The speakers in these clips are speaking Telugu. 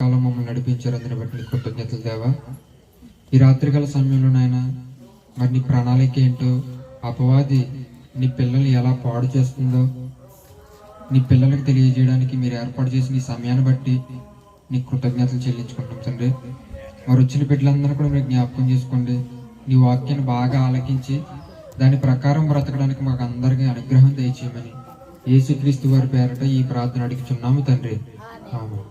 కాలం మమ్మల్ని నడిపించారు. అందుని బట్టి నీకు కృతజ్ఞతలు దేవా. ఈ రాత్రికాల సమయంలో నాయన మరి నీ ప్రణాళిక ఏంటో, అపవాది నీ పిల్లల్ని ఎలా పాడు చేస్తుందో నీ పిల్లలకు తెలియజేయడానికి మీరు ఏర్పాటు చేసిన ఈ సమయాన్ని బట్టి నీ కృతజ్ఞతలు చెల్లించుకుంటాం తండ్రి. మరి వచ్చిన బిడ్డలందరూ కూడా మీరు జ్ఞాపకం చేసుకోండి. నీ వాక్యాన్ని బాగా ఆలకించి దాని ప్రకారం బ్రతకడానికి మాకు అందరికీ అనుగ్రహం దయచేయమని యేసుక్రీస్తు వారి పేరట ఈ ప్రార్థన అడుగుచున్నాము తండ్రి. ఆమేన్.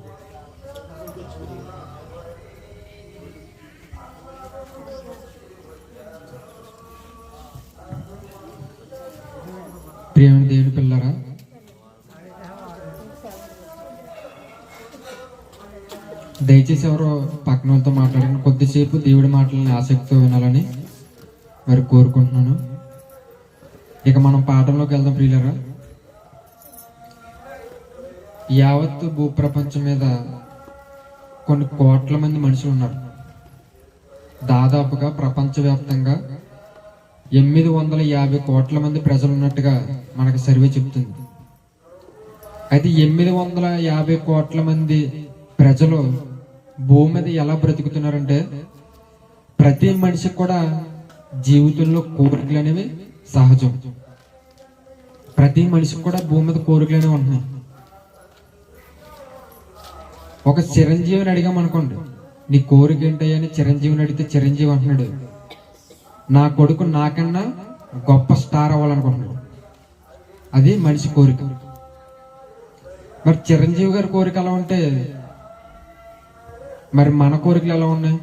ప్రియమైన దేవుని పిల్లరా, దయచేసి ఎవరో పక్కన వాళ్ళతో మాట్లాడిన కొద్దిసేపు దేవుడి మాటలని ఆసక్తితో వినాలని మరి కోరుకుంటున్నాను. ఇక మనం పాఠంలోకి వెళ్దాం ప్రియులరా. యావత్తు భూప్రపంచం మీద కొన్ని కోట్ల మంది మనుషులు ఉన్నారు. దాదాపుగా ప్రపంచవ్యాప్తంగా 850 కోట్ల మంది ప్రజలు ఉన్నట్టుగా మనకు సర్వే చెప్తుంది. అయితే 850 కోట్ల మంది ప్రజలు భూమి మీద ఎలా బ్రతుకుతున్నారంటే, ప్రతి మనిషికి కూడా జీవితంలో కోరికలు అనేవి సహజం. ప్రతి మనిషికి కూడా భూమి మీద కోరికలు అనేవి ఉంటున్నాయి. ఒక చిరంజీవిని అడిగామనుకోండి, నీ కోరిక ఏంటయ్యని చిరంజీవిని అడిగితే చిరంజీవి అంటున్నాడు, నా కొడుకు నాకన్నా గొప్ప స్టార్ అవ్వాలనుకుంటున్నాడు. అది మనిషి కోరిక. మరి చిరంజీవి గారి కోరిక ఎలా ఉంటే మరి మన కోరికలు ఎలా ఉన్నాయి?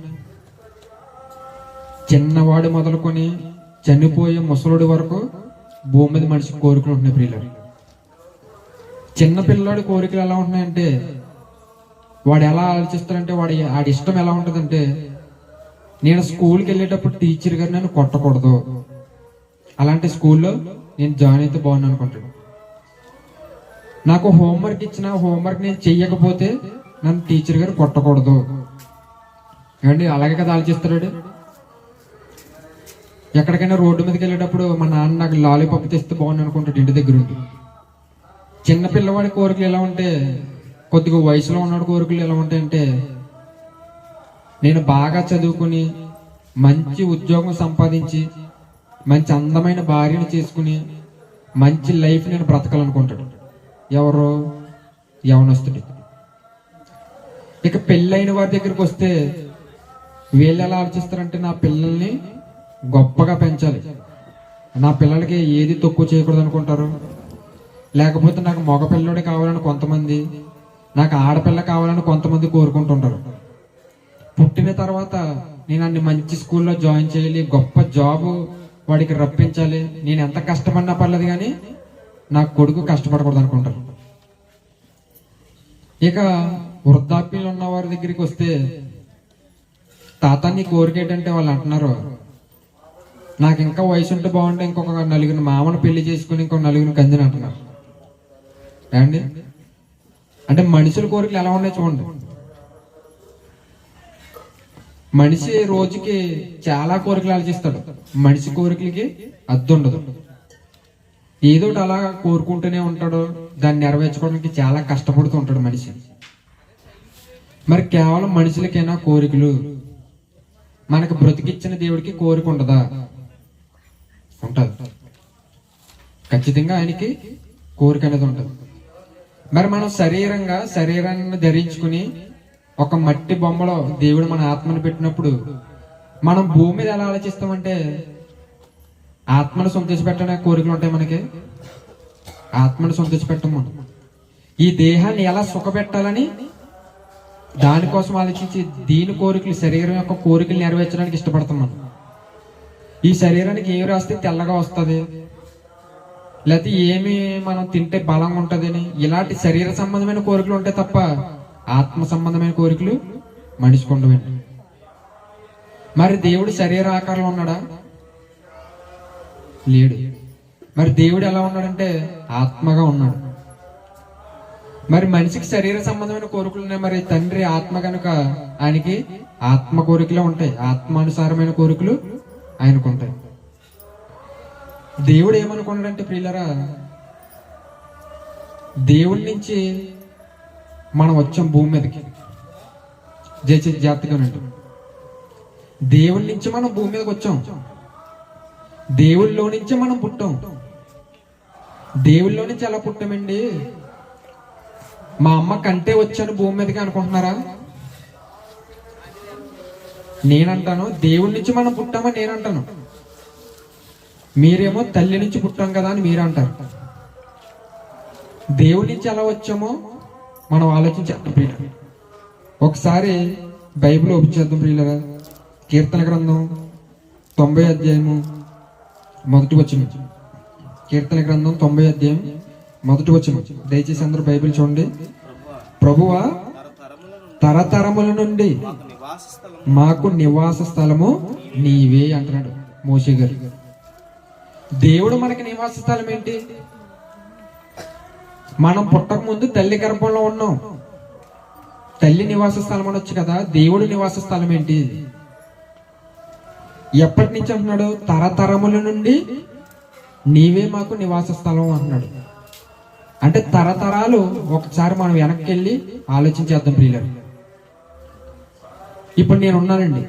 చిన్నవాడు మొదలుకొని చనిపోయే ముసలుడి వరకు భూమి మీద మనిషి కోరికలు ఉంటున్నాయి ప్రియులు. చిన్న పిల్లాడి కోరికలు ఎలా ఉంటున్నాయంటే, వాడు ఎలా ఆలోచిస్తాడంటే, వాడి ఇష్టం ఎలా ఉంటుందంటే, నేను స్కూల్కి వెళ్ళేటప్పుడు టీచర్ గారు నన్ను కొట్టకూడదు, అలాంటి స్కూల్లో నేను జాయిన్ అయితే బాగున్నాను అనుకుంటాడు. నాకు హోంవర్క్ ఇచ్చిన హోంవర్క్ నేను చెయ్యకపోతే నన్ను టీచర్ గారు కొట్టకూడదు. ఏమండి, అలాగే కదా ఆలోచిస్తాడు. ఎక్కడికైనా రోడ్డు మీదకి వెళ్ళేటప్పుడు మా నాన్న నాకు లాలీపాప్ తెస్తే బాగుంది అనుకుంటాడు ఇంటి దగ్గర ఉండి. చిన్న పిల్లవాడి కోరికలు ఎలా ఉంటే, కొద్దిగా వయసులో ఉన్నాడు కోరికలు ఎలా ఉంటాయంటే, నేను బాగా చదువుకుని మంచి ఉద్యోగం సంపాదించి మంచి అందమైన భార్యను చేసుకుని మంచి లైఫ్ నేను బ్రతకాలనుకుంటాడు. ఎవరు? యవనస్తుడు. ఇక పెళ్ళైన వారి దగ్గరికి వస్తే వీళ్ళు ఎలా ఆలోచిస్తారంటే, నా పిల్లల్ని గొప్పగా పెంచాలి, నా పిల్లలకి ఏది తక్కువ చేయకూడదు అనుకుంటారు. లేకపోతే నాకు మగ పిల్లడే కావాలని కొంతమంది, నాకు ఆడపిల్ల కావాలని కొంతమంది కోరుకుంటుంటారు. పుట్టిన తర్వాత నేను అన్ని మంచి స్కూల్లో జాయిన్ చేయాలి, గొప్ప జాబ్ వాడికి రప్పించాలి, నేను ఎంత కష్టపడినా పర్లేదు కానీ నా కొడుకు కష్టపడకూడదు అనుకుంటారు. ఇక వృద్ధాప్యంలో ఉన్న వారి దగ్గరికి వస్తే, తాత నీ కోరిక ఏంటంటే వాళ్ళు అంటున్నారు, నాకు ఇంకా వయసు ఉంటే బాగుంటే ఇంకొక 4 మామను పెళ్లి చేసుకుని ఇంకొక 4 కందిని అంటున్నారు. ఏమండి, అంటే మనుషుల కోరికలు ఎలా ఉన్నాయి చూడండి. మనిషి రోజుకి చాలా కోరికలు ఆలోచిస్తాడు. మనిషి కోరికలకి అద్దు ఉండదు. ఏదో అలా కోరుకుంటూనే ఉంటాడు. దాన్ని నెరవేర్చుకోవడానికి చాలా కష్టపడుతూ ఉంటాడు మనిషి. మరి కేవలం మనుషులకైనా కోరికలు? మనకు బ్రతికిచ్చిన దేవుడికి కోరిక ఉండదా? ఉంటది. ఖచ్చితంగా ఆయనకి కోరిక అనేది ఉంటుంది. మరి మనం శరీరాన్ని ధరించుకుని ఒక మట్టి బొమ్మలో దేవుడు మన ఆత్మను పెట్టినప్పుడు మనం భూమి మీద ఎలా ఆలోచిస్తామంటే, ఆత్మను సంతోషపెట్టడానికి కోరికలు ఉంటాయి మనకి. ఆత్మను సంతోషపెట్టం. మనం ఈ దేహాన్ని ఎలా సుఖపెట్టాలని దానికోసం ఆలోచించి దీని కోరికలు, శరీరం యొక్క కోరికలు నెరవేర్చడానికి ఇష్టపడతాం మనం. ఈ శరీరానికి ఏమి రాస్తే తెల్లగా వస్తుంది, లేకపోతే ఏమి మనం తింటే బలంగా ఉంటుందని, ఇలాంటి శరీర సంబంధమైన కోరికలు ఉంటాయి తప్ప ఆత్మ సంబంధమైన కోరికలు మనిషికి ఉండవండి. మరి దేవుడు శరీర ఆకారంలో ఉన్నాడా? లేడు. మరి దేవుడు ఎలా ఉన్నాడంటే ఆత్మగా ఉన్నాడు. మరి మనిషికి శరీర సంబంధమైన కోరికలు ఉన్నాయి. మరి తండ్రి ఆత్మ కనుక ఆయనకి ఆత్మ కోరికలే ఉంటాయి, ఆత్మానుసారమైన కోరికలు ఆయనకు ఉంటాయి. దేవుడు ఏమనుకున్నాడంటే ప్రియులరా, దేవుడి నుంచి మనం వచ్చాం భూమి మీదకి. జాగ్రత్తగానండి. దేవుడి నుంచి మనం భూమి మీదకి వచ్చాం. దేవుళ్ళలో నుంచి మనం పుట్టాం. దేవుళ్ళలో నుంచి ఎలా పుట్టామండి? మా అమ్మ కంటే వచ్చాను భూమి మీదకి అనుకుంటున్నారా? నేనంటాను దేవుడి నుంచి మనం పుట్టామని నేనంటాను. మీరేమో తల్లి నుంచి పుట్టాం కదా అని మీరు అంటారు. దేవుడి నుంచి ఎలా వచ్చామో మనం ఆలోచించాలి ప్రియులు. ఒకసారి బైబిల్ ఓపెన్ చేద్దాం ప్రియులరా. కీర్తన గ్రంథం 90 అధ్యాయము మొదటి వచనం. కీర్తన గ్రంథం 90 అధ్యాయం మొదటి వచనం. దయచేసి అందరూ బైబిల్ చూడండి. ప్రభువా, తరతరముల నుండి మాకు నివాస స్థలము నీవే అంటున్నాడు మోషే గారు. దేవుడు మనకి నివాస స్థలం ఏంటి? మనం పుట్టక ముందు తల్లి గర్భంలో ఉన్నాం. తల్లి నివాస స్థలం అనొచ్చు కదా. దేవుడు నివాస స్థలం ఏంటి? ఎప్పటి నుంచి అంటున్నాడు? తరతరముల నుండి నీవే మాకు నివాస స్థలం అంటున్నాడు. అంటే తరతరాలు. ఒకసారి మనం వెనక్కి వెళ్ళి ఆలోచించేద్దాం ప్రియులారు. ఇప్పుడు నేనున్నానండి.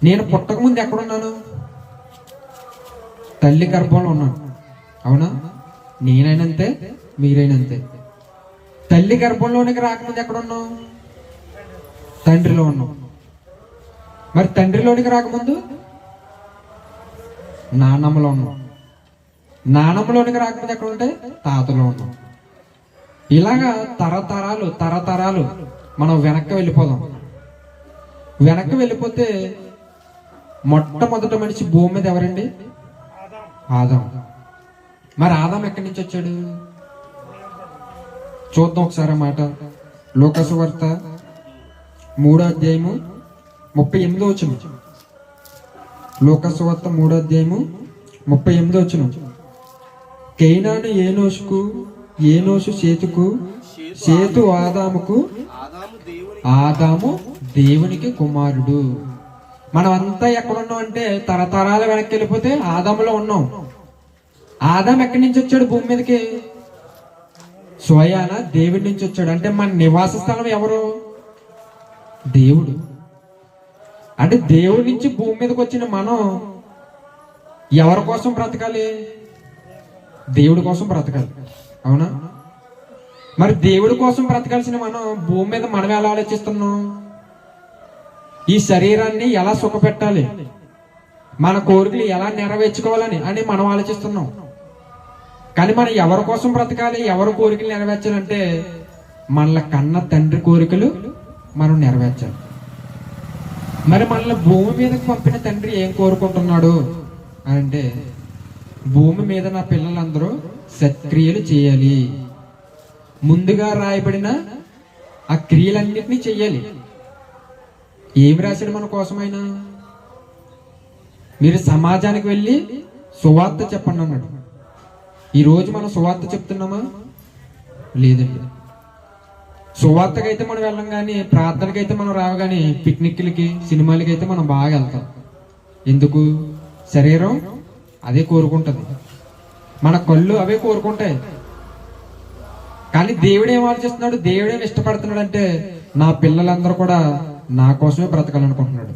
నేను పుట్టక ముందు ఎక్కడున్నాను? తల్లి గర్భంలో ఉన్నాను. అవునా? నేనైనంతే, మీరైనంతే. తల్లి గర్భంలోనికి రాకముందు ఎక్కడున్నాం? తండ్రిలో ఉన్నాం. మరి తండ్రిలోనికి రాకముందు నాన్నమ్మలో ఉన్నాం. నానమ్మలోనికి రాకముందు ఎక్కడ ఉంటాయి? తాతలో ఉన్నాం. ఇలాగా తరతరాలు మనం వెనక్కి వెళ్ళిపోదాం. వెనక్కి వెళ్ళిపోతే మొట్టమొదటి మనిషి భూమి మీద ఎవరండి? ఆదాం. మరి ఆదాం ఎక్కడి నుంచి వచ్చాడు? చూద్దాం ఒకసారి మాట. లూకాసు వార్త 3వ అధ్యాయము 38వ వచనం. లూకాసు వార్త 3వ అధ్యాయము 38వ వచనం. కైనాను ఏనోషుకు, ఏనోషు సేతుకు, సేతు ఆదాముకు, ఆదాము దేవునికి కుమారుడు. మనం అంతా ఎక్కడున్నాం అంటే తరతరాలు వెనక్కి వెళ్ళిపోతే ఆదాములో ఉన్నాం. ఆదాం ఎక్కడి నుంచి వచ్చాడు భూమి మీదకి? స్వయాన దేవుడి నుంచి వచ్చాడు. అంటే మన నివాస స్థలం ఎవరు? దేవుడు. అంటే దేవుడి నుంచి భూమి మీదకి వచ్చిన మనం ఎవరి కోసం బ్రతకాలి? దేవుడి కోసం బ్రతకాలి. అవునా? మరి దేవుడి కోసం బ్రతకాల్సిన మనం భూమి మీద మనం ఎలా ఆలోచిస్తున్నాం? ఈ శరీరాన్ని ఎలా సుఖపెట్టాలి, మన కోరికలు ఎలా నెరవేర్చుకోవాలని అని మనం ఆలోచిస్తున్నాం. కానీ మనం ఎవరి కోసం బ్రతకాలి, ఎవరి కోరికలు నెరవేర్చాలంటే మనల కన్న తండ్రి కోరికలు మనం నెరవేర్చాలి. మరి మనల్ని భూమి మీదకి పంపిన తండ్రి ఏం కోరుకుంటున్నాడు అంటే, భూమి మీద నా పిల్లలందరూ సత్క్రియలు చేయాలి. ముందుగా రాయబడిన ఆ క్రియలన్నిటినీ చెయ్యాలి. ఏమి రాశాడు మన కోసమైనా? మీరు సమాజానికి వెళ్ళి సువార్త చెప్పండి అన్నాడు. ఈరోజు మనం సువార్త చెప్తున్నామా? లేదండి. సువార్తకైతే మనం వెళ్ళం, కానీ ప్రార్థనకైతే మనం రావు. కానీ పిక్నిక్లకి, సినిమాలకి అయితే మనం బాగా వెళ్తాం. ఎందుకు? శరీరం అదే కోరుకుంటుంది, మన కళ్ళు అవే కోరుకుంటాయి. కానీ దేవుడు ఏం ఆలోచిస్తున్నాడు? దేవుడు ఏం ఇష్టపడుతున్నాడు అంటే, నా పిల్లలందరూ కూడా నా కోసమే బ్రతకాలనుకుంటున్నాడు.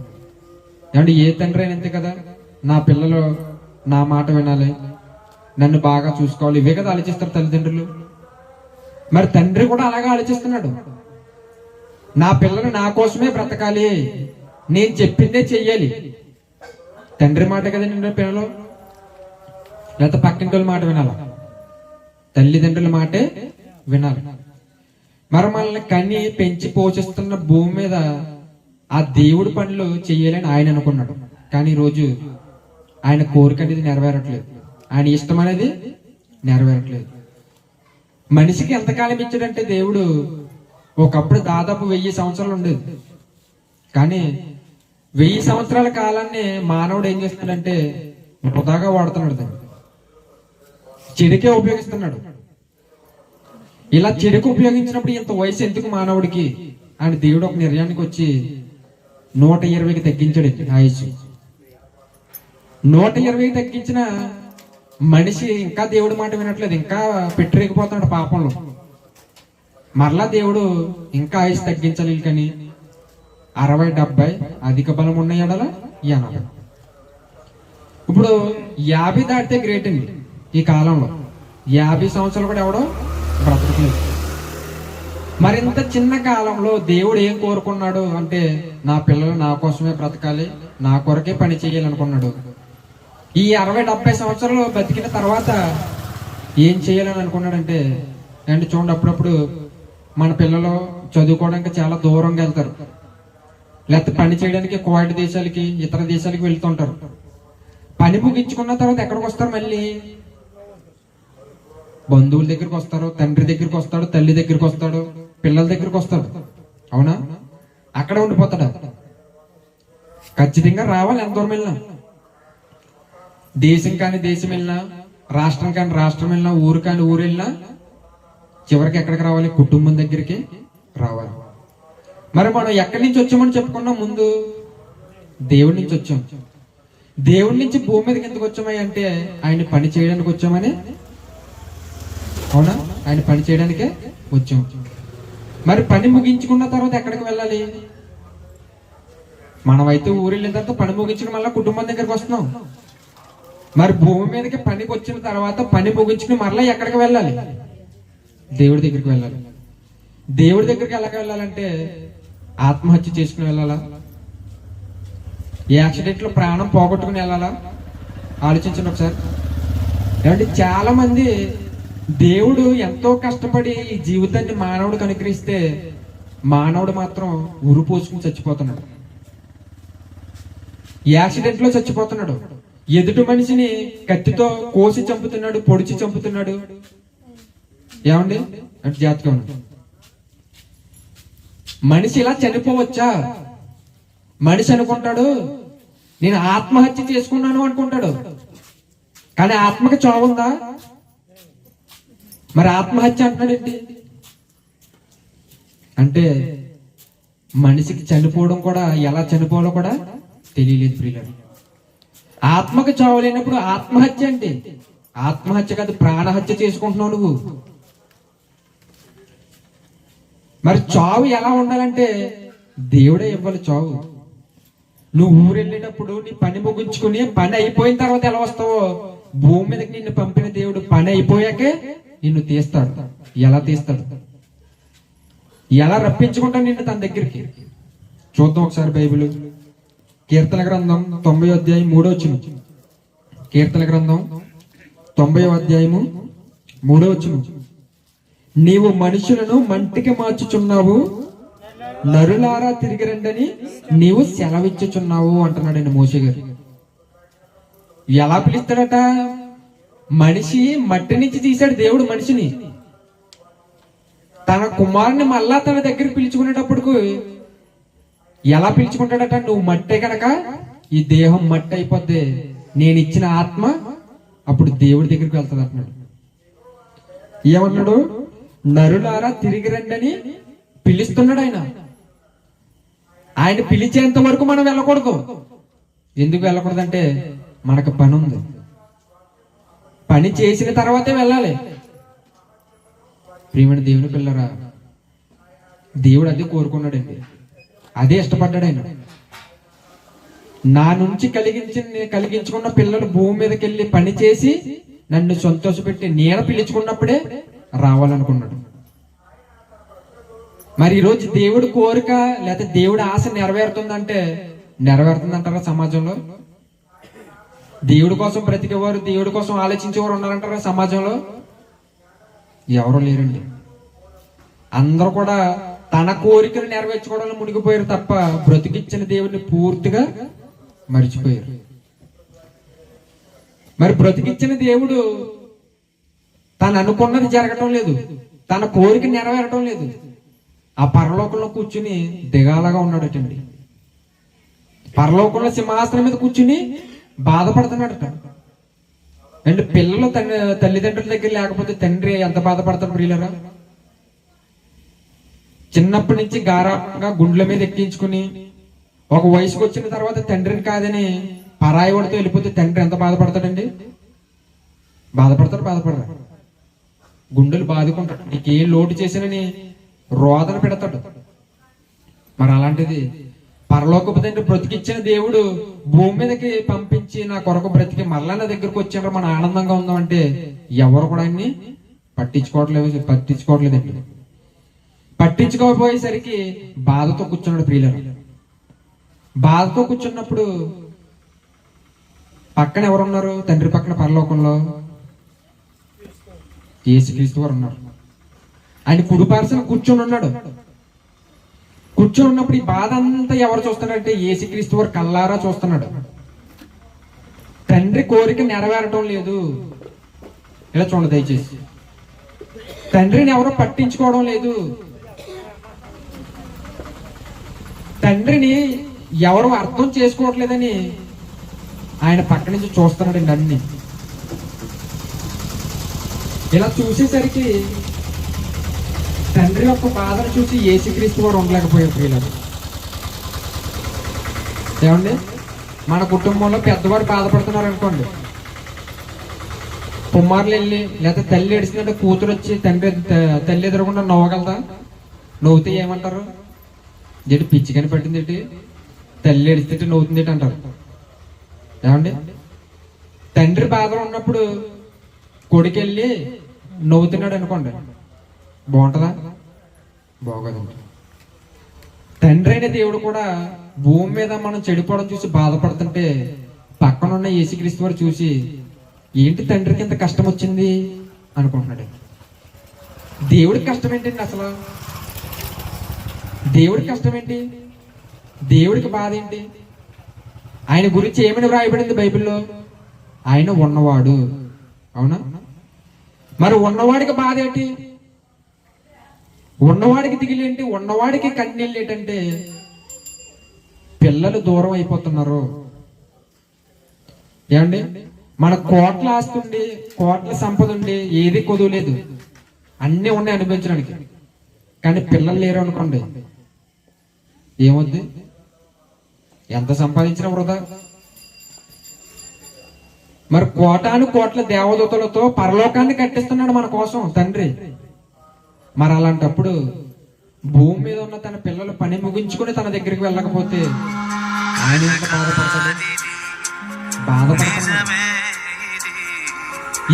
ఏమంటే ఏ తండ్రి అయినా అంతే కదా. నా పిల్లలు నా మాట వినాలి, నన్ను బాగా చూసుకోవాలి, ఇవే కదా ఆలోచిస్తారు తల్లిదండ్రులు. మరి తండ్రి కూడా అలాగే ఆలోచిస్తున్నాడు. నా పిల్లలు నా కోసమే బ్రతకాలి, నేను చెప్పిందే చెయ్యాలి. తండ్రి మాట కదా నిన్న పిల్లలు, లేకపోతే పక్కింటి వాళ్ళ మాట వినాల? తల్లిదండ్రుల మాటే వినాలి. మరి మనల్ని కని పెంచి పోషిస్తున్న భూమి మీద ఆ దేవుడి పనులు చెయ్యాలని ఆయన అనుకున్నాడు. కానీ ఈరోజు ఆయన కోరిక అనేది నెరవేరట్లేదు, ఆయన ఇష్టం అనేది నెరవేరట్లేదు. మనిషికి ఎంతకాలం ఇచ్చాడంటే దేవుడు, ఒకప్పుడు దాదాపు 1000 సంవత్సరాలు ఉండేది. కానీ 1000 సంవత్సరాల కాలాన్ని మానవుడు ఏం చేస్తున్నాడంటే వృధాగా వాడుతున్నాడు. దాన్ని చెడుకే ఉపయోగిస్తున్నాడు. ఇలా చెడుకు ఉపయోగించినప్పుడు ఇంత వయసు ఎందుకు మానవుడికి అని దేవుడు ఒక నిర్ణయానికి వచ్చి 120కి తగ్గించాడు ఆయుష్. 120కి తగ్గించిన మనిషి ఇంకా దేవుడి మాట వినట్లేదు, ఇంకా పెట్టిరేగిపోతున్నాడు పాపంలో. మరలా దేవుడు ఇంకా ఆయుష్ తగ్గించాలి కానీ 60, 70 అధిక బలం ఉన్న ఎడల 80. ఇప్పుడు 50 దాటితే గ్రేట్ అండి. ఈ కాలంలో 50 సంవత్సరాలు కూడా ఎవడో బ్రతకలేదు. మరింత చిన్న కాలంలో దేవుడు ఏం కోరుకున్నాడు అంటే, నా పిల్లలు నా కోసమే బ్రతకాలి, నా కొరకే పని చేయాలనుకున్నాడు. ఈ 60, 70 సంవత్సరాలు బతికిన తర్వాత ఏం చేయాలని అనుకున్నాడంటే అండ్ చూడండి, అప్పుడప్పుడు మన పిల్లలు చదువుకోవడానికి చాలా దూరంగా వెళ్తారు, లేకపోతే పని చేయడానికి కువైట్ దేశాలకి ఇతర దేశాలకి వెళ్తుంటారు. పని ముగించుకున్న తర్వాత ఎక్కడికి వస్తారు? మళ్ళీ బంధువుల దగ్గరికి వస్తారు, తండ్రి దగ్గరికి వస్తాడు, తల్లి దగ్గరికి వస్తాడు, పిల్లల దగ్గరికి వస్తాడు. అవునా? అక్కడ ఉండిపోతాడు. ఖచ్చితంగా రావాలి. ఎంత దూరం వెళ్ళినా, దేశం కాని దేశం వెళ్ళినా, రాష్ట్రం కాని రాష్ట్రం వెళ్ళినా, ఊరు కాని ఊరు వెళ్ళినా చివరికి ఎక్కడికి రావాలి? కుటుంబం దగ్గరికి రావాలి. మరి మనం ఎక్కడి నుంచి వచ్చామని చెప్పుకున్నాం? ముందు దేవుడి నుంచి వచ్చాం. దేవుడి నుంచి భూమి మీదకి ఎందుకు వచ్చామని అంటే ఆయన పని చేయడానికి వచ్చామని. అవునా? ఆయన పని చేయడానికే వచ్చాం. మరి పని ముగించుకున్న తర్వాత ఎక్కడికి వెళ్ళాలి? మనమైతే ఊరు వెళ్ళిన తర్వాత పని ముగించుకుని మళ్ళీ కుటుంబం దగ్గరికి వస్తున్నాం. మరి భూమి మీదకి పనికి వచ్చిన తర్వాత పని ముగించుకుని మరలా ఎక్కడికి వెళ్ళాలి? దేవుడి దగ్గరికి వెళ్ళాలి. దేవుడి దగ్గరికి ఎలాగ వెళ్ళాలంటే ఆత్మహత్య చేసుకుని వెళ్ళాలా? యాక్సిడెంట్ లో ప్రాణం పోగొట్టుకుని వెళ్ళాలా? ఆలోచించండి ఒకసారి. ఏమంటే చాలా మంది దేవుడు ఎంతో కష్టపడి ఈ జీవితాన్ని మానవుడికి అనుగ్రహిస్తే మానవుడు మాత్రం ఉరు పోసుకుని చచ్చిపోతున్నాడు, యాక్సిడెంట్ లో చచ్చిపోతున్నాడు, ఎదుటి మనిషిని కత్తితో కోసి చంపుతున్నాడు, పొడిచి చంపుతున్నాడు. ఏమండి అంటే జాతకం ఉంది. మనిషి ఇలా చనిపోవచ్చా? మనిషి అనుకుంటాడు నేను ఆత్మహత్య చేసుకున్నాను అనుకుంటాడు, కానీ ఆత్మకి చావుందా? మరి ఆత్మహత్య అంటున్నాడేంటి అంటే మనిషికి చనిపోవడం కూడా, ఎలా చనిపోవాలో కూడా తెలియలేదు ప్రియులారా. ఆత్మకి చావు లేనప్పుడు ఆత్మహత్య అంటే ఆత్మహత్య కాదు, ప్రాణహత్య చేసుకుంటున్నావు నువ్వు. మరి చావు ఎలా ఉండాలంటే దేవుడే ఇవ్వాలి చావు. నువ్వు ఊరు వెళ్ళేటప్పుడు నీ పని ముగించుకుని పని అయిపోయిన తర్వాత ఎలా వస్తావో, భూమి మీదకి నిన్ను పంపిన దేవుడు పని అయిపోయాకే నిన్ను తీస్తాడు. ఎలా తీస్తాడు? ఎలా రప్పించుకుంటాడు నిన్ను తన దగ్గరికి? చూద్దాం ఒకసారి బైబిల్. కీర్తన గ్రంథం 90వ అధ్యాయం 3వ వచనం. కీర్తన గ్రంథం 90వ అధ్యాయము 3వ వచనం. నీవు మనుషులను మంటికి మార్చుచున్నావు, నరులారా తిరిగి రండని నీవు సెలవిచ్చుచున్నావు అంటున్నాడండి మోషే గారు. ఎలా పిలుస్తాడట? మనిషి మట్టి నుంచి తీశాడు దేవుడు మనిషిని. తన కుమారుని మళ్ళా తన దగ్గర పిలుచుకునేటప్పుడు ఎలా పిలుచుకుంటాడట? నువ్వు మట్టే కనుక ఈ దేహం మట్టి అయిపోద్ది, నేను ఇచ్చిన ఆత్మ అప్పుడు దేవుడి దగ్గరికి వెళ్తాడు అంటున్నాడు. ఏమన్నాడు? నరులారా తిరిగి రండి అని పిలుస్తున్నాడు ఆయన. ఆయన పిలిచేంత వరకు మనం వెళ్ళకూడదు. ఎందుకు వెళ్ళకూడదంటే మనకు పని ఉంది. పని చేసిన తర్వాతే వెళ్ళాలి. ప్రియమైన దేవుని పిల్లరా, దేవుడు అదే కోరుకున్నాడండి, అదే ఇష్టపడ్డాడు ఆయన. నా నుంచి కలిగించుకున్న పిల్లలు భూమి మీదకి వెళ్ళి పని చేసి నన్ను సంతోషపెట్టి నేను పిలుచుకున్నప్పుడే రావాలనుకున్నాడు. మరి ఈరోజు దేవుడి కోరిక లేకపోతే దేవుడి ఆశ నెరవేరుతుందంటే నెరవేరుతుందంటారా? సమాజంలో దేవుడి కోసం బ్రతికేవారు, దేవుడి కోసం ఆలోచించేవారు ఉన్నారంటారా? సమాజంలో ఎవరు లేరండి. అందరూ కూడా తన కోరికలు నెరవేర్చుకోవడంలో మునిగిపోయారు తప్ప బ్రతికిచ్చిన దేవుడిని పూర్తిగా మర్చిపోయారు. మరి బ్రతికిచ్చిన దేవుడు తను అనుకున్నది జరగటం లేదు, తన కోరిక నెరవేరటం లేదు. ఆ పరలోకంలో కూర్చుని దిగాలగా ఉన్నాడటండి. పరలోకంలో సింహాసనం మీద కూర్చుని బాధపడుతున్నాడట. అంటే పిల్లలు తల్లిదండ్రుల దగ్గర లేకపోతే తండ్రి ఎంత బాధపడతాడు ప్రియులరా? చిన్నప్పటి నుంచి గారాబంగా గుండెల మీద ఎక్కించుకుని ఒక వయసుకు వచ్చిన తర్వాత తండ్రిని కాదని పరాయి వాడితో వెళ్ళిపోతే తండ్రి ఎంత బాధపడతాడండి? బాధపడతాడు? బాధపడరా? గుండెలు బాదుకుంటాడు. నీకేం లోటు చేసినని రోదన పెడతాడు. మరి అలాంటిది పరలోకపు తండ్రి బ్రతికిచ్చిన దేవుడు భూమి మీదకి పంపించి నా కొరకు బ్రతికి మళ్ళా నా దగ్గరకు వచ్చాడు, మన ఆనందంగా ఉందామంటే ఎవరు కూడా ఆయన్ని పట్టించుకోవట్లేదండి. పట్టించుకోకపోయేసరికి బాధతో కూర్చున్నాడు ప్రియులను. బాధతో కూర్చున్నప్పుడు పక్కన ఎవరున్నారు? తండ్రి పక్కన పరలోకంలో యేసుక్రీస్తు వారు ఉన్నారు. ఆయన కుడిపార్శ్వన కూర్చొని ఉన్నాడు. కూర్చొని ఉన్నప్పుడు ఈ బాధ అంతా ఎవరు చూస్తున్నాడంటే యేసుక్రీస్తు వారు కల్లారా చూస్తున్నాడు. తండ్రి కోరిక నెరవేరటం లేదు. ఇలా చూడండి దయచేసి, తండ్రిని ఎవరు పట్టించుకోవడం లేదు. తండ్రిని ఎవరు అర్థం చేసుకోవట్లేదని ఆయన పక్క నుంచి చూస్తున్నాడండి అన్ని. ఇలా చూసేసరికి తండ్రి యొక్క బాధను చూసి యేసుక్రీస్తు వారు ఉండలేకపోయారు ప్రియులారా. ఏమండి, మన కుటుంబంలో పెద్దవారు బాధపడుతున్నారు అనుకోండి, కుమారులు వెళ్ళి లేదా తల్లి ఏడిసిందంటే కూతురు వచ్చి తల్లి ఎదురకుండా నవ్వగలదా? నవ్వుతే ఏమంటారు? ఏంటి పిచ్చికని పట్టింది ఏంటి, తల్లి ఏడిస్తే నవ్వుతుంది ఏంటి అంటారు. ఏమండి, తండ్రి బాధలో ఉన్నప్పుడు కొడుకెళ్ళి నవ్వుతున్నాడు అనుకోండి, బాగుంటుందా? బాగోదండి. తండ్రి అయిన దేవుడు కూడా భూమి మీద మనం చెడిపోవడం చూసి బాధపడుతుంటే పక్కనున్న యేసుక్రీస్తు వారు చూసి ఏంటి తండ్రికి ఇంత కష్టం వచ్చింది అనుకుంటున్నాడు. దేవుడికి కష్టం ఏంటండి? అసలు దేవుడికి కష్టం ఏంటి? దేవుడికి బాధ ఏంటి? ఆయన గురించి ఏమని వ్రాయబడింది బైబిల్లో? ఆయన ఉన్నవాడు. అవునా? మరి ఉన్నవాడికి బాధ ఏంటి? ఉన్నవాడికి దిగులేంటి? ఉన్నవాడికి కన్నీళ్ళు ఏంటంటే పిల్లలు దూరం అయిపోతున్నారు. ఏమండి, మన కోట్ల ఆస్తి ఉండి కోట్ల సంపద ఉండి ఏది కొదువలేదు, అన్నీ ఉన్నాయి అనుభవించడానికి, కానీ పిల్లలు లేరు అనుకోండి, ఏమొద్ది? ఎంత సంపాదించినా వృధా. మరి కోటాను కోట్ల దేవదూతలతో పరలోకాన్ని కట్టిస్తున్నాడు మన కోసం తండ్రి. మరి అలాంటప్పుడు భూమి మీద ఉన్న తన పిల్లలు పని ముగించుకుని తన దగ్గరికి వెళ్ళకపోతే ఆయన ఎంత బాధపడతాడు? బాధపడుతున్నాడు.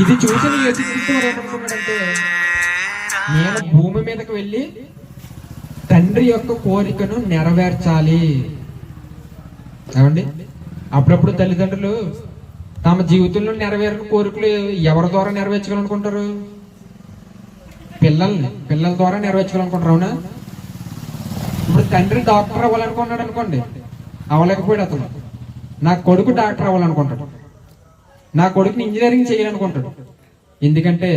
ఇది చూసిన యేసుక్రీస్తు వారు ఏమనుకున్నాడంటే, నేను భూమి మీదకి వెళ్ళి తండ్రి యొక్క కోరికను నెరవేర్చాలి. ఏమండి, అప్పుడప్పుడు తల్లిదండ్రులు తమ జీవితంలో నెరవేరిన కోరికలు ఎవరి ద్వారా నెరవేర్చుకోవాలనుకుంటారు? పిల్లల ద్వారా నెరవేర్చుకోవాలనుకుంటారు. అవునా? ఇప్పుడు తండ్రి డాక్టర్ అవ్వాలనుకున్నాడు అనుకోండి, అవ్వలేకపోయాడు. అతను నా కొడుకు డాక్టర్ అవ్వాలనుకుంటాడు, నా కొడుకుని ఇంజనీరింగ్ చేయాలనుకుంటాడు. ఎందుకంటే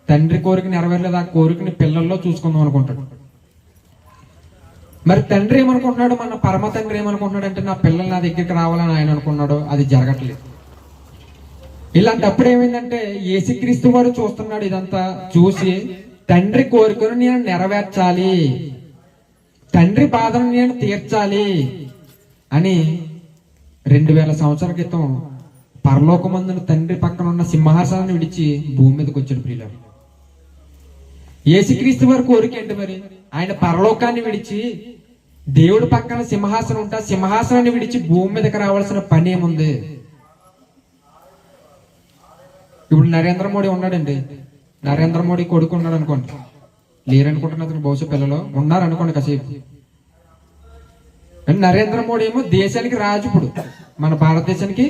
తండ్రి కోరిక నెరవేరలేదు, ఆ కోరికని పిల్లల్లో చూసుకుందాం అనుకుంటాడు. మరి తండ్రి ఏమనుకుంటున్నాడు? మన పరమ తండ్రి ఏమనుకుంటున్నాడు అంటే, నా పిల్లలు నా దగ్గరికి రావాలని ఆయన అనుకున్నాడు. అది జరగట్లేదు. ఇలాంటప్పుడు ఏమైందంటే యేసుక్రీస్తు వారు చూస్తున్నాడు. ఇదంతా చూసి తండ్రి కోరికను నేను నెరవేర్చాలి, తండ్రి బాధను నేను తీర్చాలి అని 2000 సంవత్సరాల క్రితం పరలోకమందున తండ్రి పక్కన ఉన్న సింహాసనాన్ని విడిచి భూమి మీదకి వచ్చాడు ప్రియులారా. యేసుక్రీస్తు వారి కోరిక ఏంటి మరి? ఆయన పరలోకాన్ని విడిచి దేవుడి పక్కన సింహాసనం ఉంటే సింహాసనాన్ని విడిచి భూమి మీదకి రావాల్సిన పని ఏముంది? ఇప్పుడు నరేంద్ర మోడీ ఉన్నాడండి, నరేంద్ర మోడీ కొడుకు ఉన్నాడు అనుకోండి, లేరనుకుంటున్నారు బహుశా, పిల్లలు ఉన్నారనుకోండి కాసేపు. నరేంద్ర మోడీ ఏమో దేశానికి రాజు, ఇప్పుడు మన భారతదేశానికి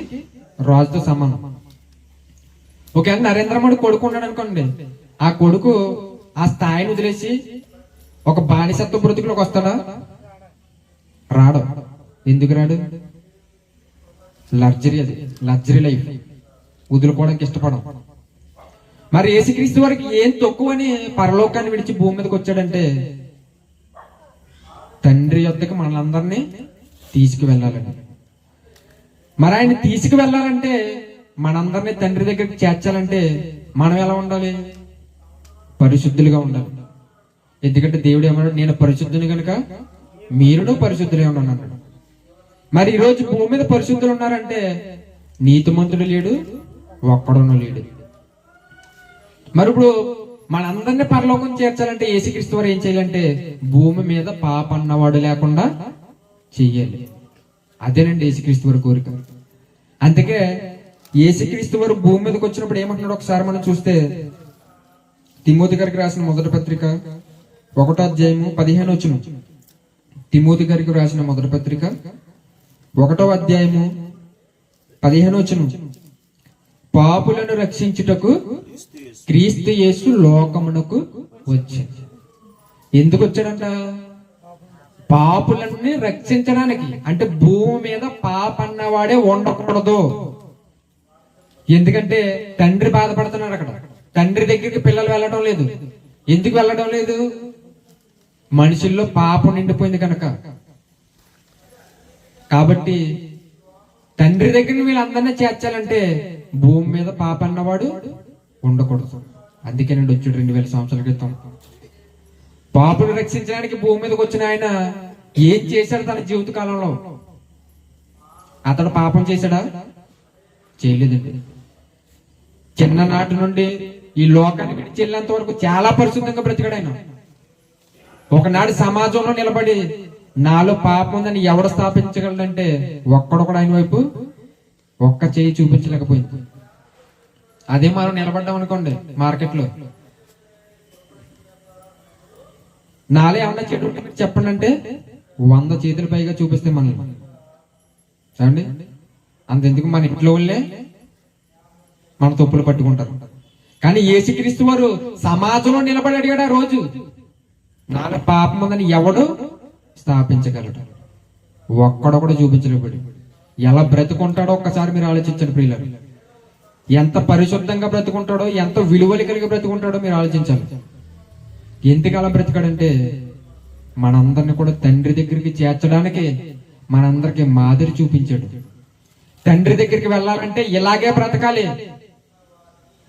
రాజుతో సమానం. ఒకవేళ నరేంద్ర మోడీ కొడుకు ఉన్నాడు అనుకోండి, ఆ కొడుకు ఆ స్థాయిని వదిలేసి ఒక బానిసత్వ బ్రతుకులోకి వస్తాడా? రాడు. ఎందుకు రాడు? లగ్జరీ, అది లగ్జరీ లైఫ్, వదులుకోవడానికి ఇష్టపడం. మరి యేసుక్రీస్తు వారికి ఏం తక్కువని పరలోకాన్ని విడిచి భూమి మీదకి వచ్చాడంటే, తండ్రి యొద్దకు మనందరినీ తీసుకువెళ్ళాలని. మరి ఆయన తీసుకువెళ్ళాలంటే, మనందరినీ తండ్రి దగ్గరికి చేర్చాలంటే మనం ఎలా ఉండాలి? పరిశుద్ధులుగా ఉండాలి. ఎందుకంటే దేవుడు ఏమన్నాడు? నేను పరిశుద్ధుని కనుక మీరును పరిశుద్ధులే ఉండండి అన్నాడు. మరి ఈరోజు భూమి మీద పరిశుద్ధులు ఉన్నారంటే నీతిమంతుడు లేడు, ఒక్కడును లేడు. మరి ఇప్పుడు మనందరినీ పరలోకం చేర్చాలంటే యేసుక్రీస్తు వారు ఏం చేయాలంటే భూమి మీద పాప అన్నవాడు లేకుండా చెయ్యాలి. అదేనండి యేసుక్రీస్తు వారి కోరిక. అందుకే యేసుక్రీస్తు వారు భూమి మీదకి వచ్చినప్పుడు ఏమంటున్నాడు ఒకసారి మనం చూస్తే, తిమోతి గారికి రాసిన మొదటి పత్రిక 1వ అధ్యాయము 15వ వచనం. తిమోతి గారికి రాసిన మొదటి పత్రిక 1వ అధ్యాయము 15వ వచనం. పాపులను రక్షించుటకు క్రీస్తు యేసు లోకమునకు వచ్చాడు. ఎందుకు వచ్చాడంట? పాపులని రక్షించడానికి. అంటే భూమి మీద పాప అన్నవాడే ఉండకూడదు. ఎందుకంటే తండ్రి బాధపడుతున్నాడు అక్కడ. తండ్రి దగ్గరికి పిల్లలు వెళ్ళడం లేదు. ఎందుకు వెళ్ళడం లేదు? మనుషుల్లో పాపం నిండిపోయింది కనుక. కాబట్టి తండ్రి దగ్గరికి వీళ్ళందరినీ చేర్చాలంటే భూమి మీద పాప అన్నవాడు ఉండకూడదు. అందుకేనండి వచ్చాడు 2000 సంవత్సరాల క్రితం. పాపులు రక్షించడానికి భూమి మీదకి వచ్చిన ఆయన ఏం చేశాడు తన జీవిత కాలంలో? అతడు పాపం చేశాడా? చేయలేదండి. చిన్ననాటి నుండి ఈ లోకాన్ని విడిచి వెళ్ళేంత వరకు చాలా పరిశుద్ధంగా బ్రతికాడు ఆయన. ఒకనాడు సమాజంలో నిలబడి నాలో పాపం ఉందని ఎవడు స్థాపించగలడంటే ఒక్కడొకడు ఆయన వైపు ఒక్క చేయి చూపించలేకపోయింది. అదే మనం నిలబడ్డాం అనుకోండి మార్కెట్లో, నాలో ఏమన్నా చెడు ఉంటే మీరు చెప్పండి అంటే 100 చేతులు పైగా చూపిస్తే మనల్ని చూడండి. అంతెందుకు మన ఇంట్లో వాళ్ళే మన తప్పులు పట్టుకుంటారు. కానీ యేసుక్రీస్తు వారు సమాజంలో నిలబడి అడిగాడు ఆ రోజు, నాలో పాపం ఉందని ఎవడు స్థాపించగలడు? ఒక్కడొకడు చూపించలేబడి. ఎలా బ్రతుకుంటాడో ఒక్కసారి మీరు ఆలోచించండి ప్రియులారు. ఎంత పరిశుద్ధంగా బ్రతుకుంటాడో, ఎంత విలువలు కలిగి బ్రతుకుంటాడో మీరు ఆలోచించాలి. ఎందుకు అలా బ్రతికాడంటే మనందరిని కూడా తండ్రి దగ్గరికి చేర్చడానికి మనందరికి మాదిరి చూపించాడు. తండ్రి దగ్గరికి వెళ్ళాలంటే ఇలాగే బ్రతకాలి,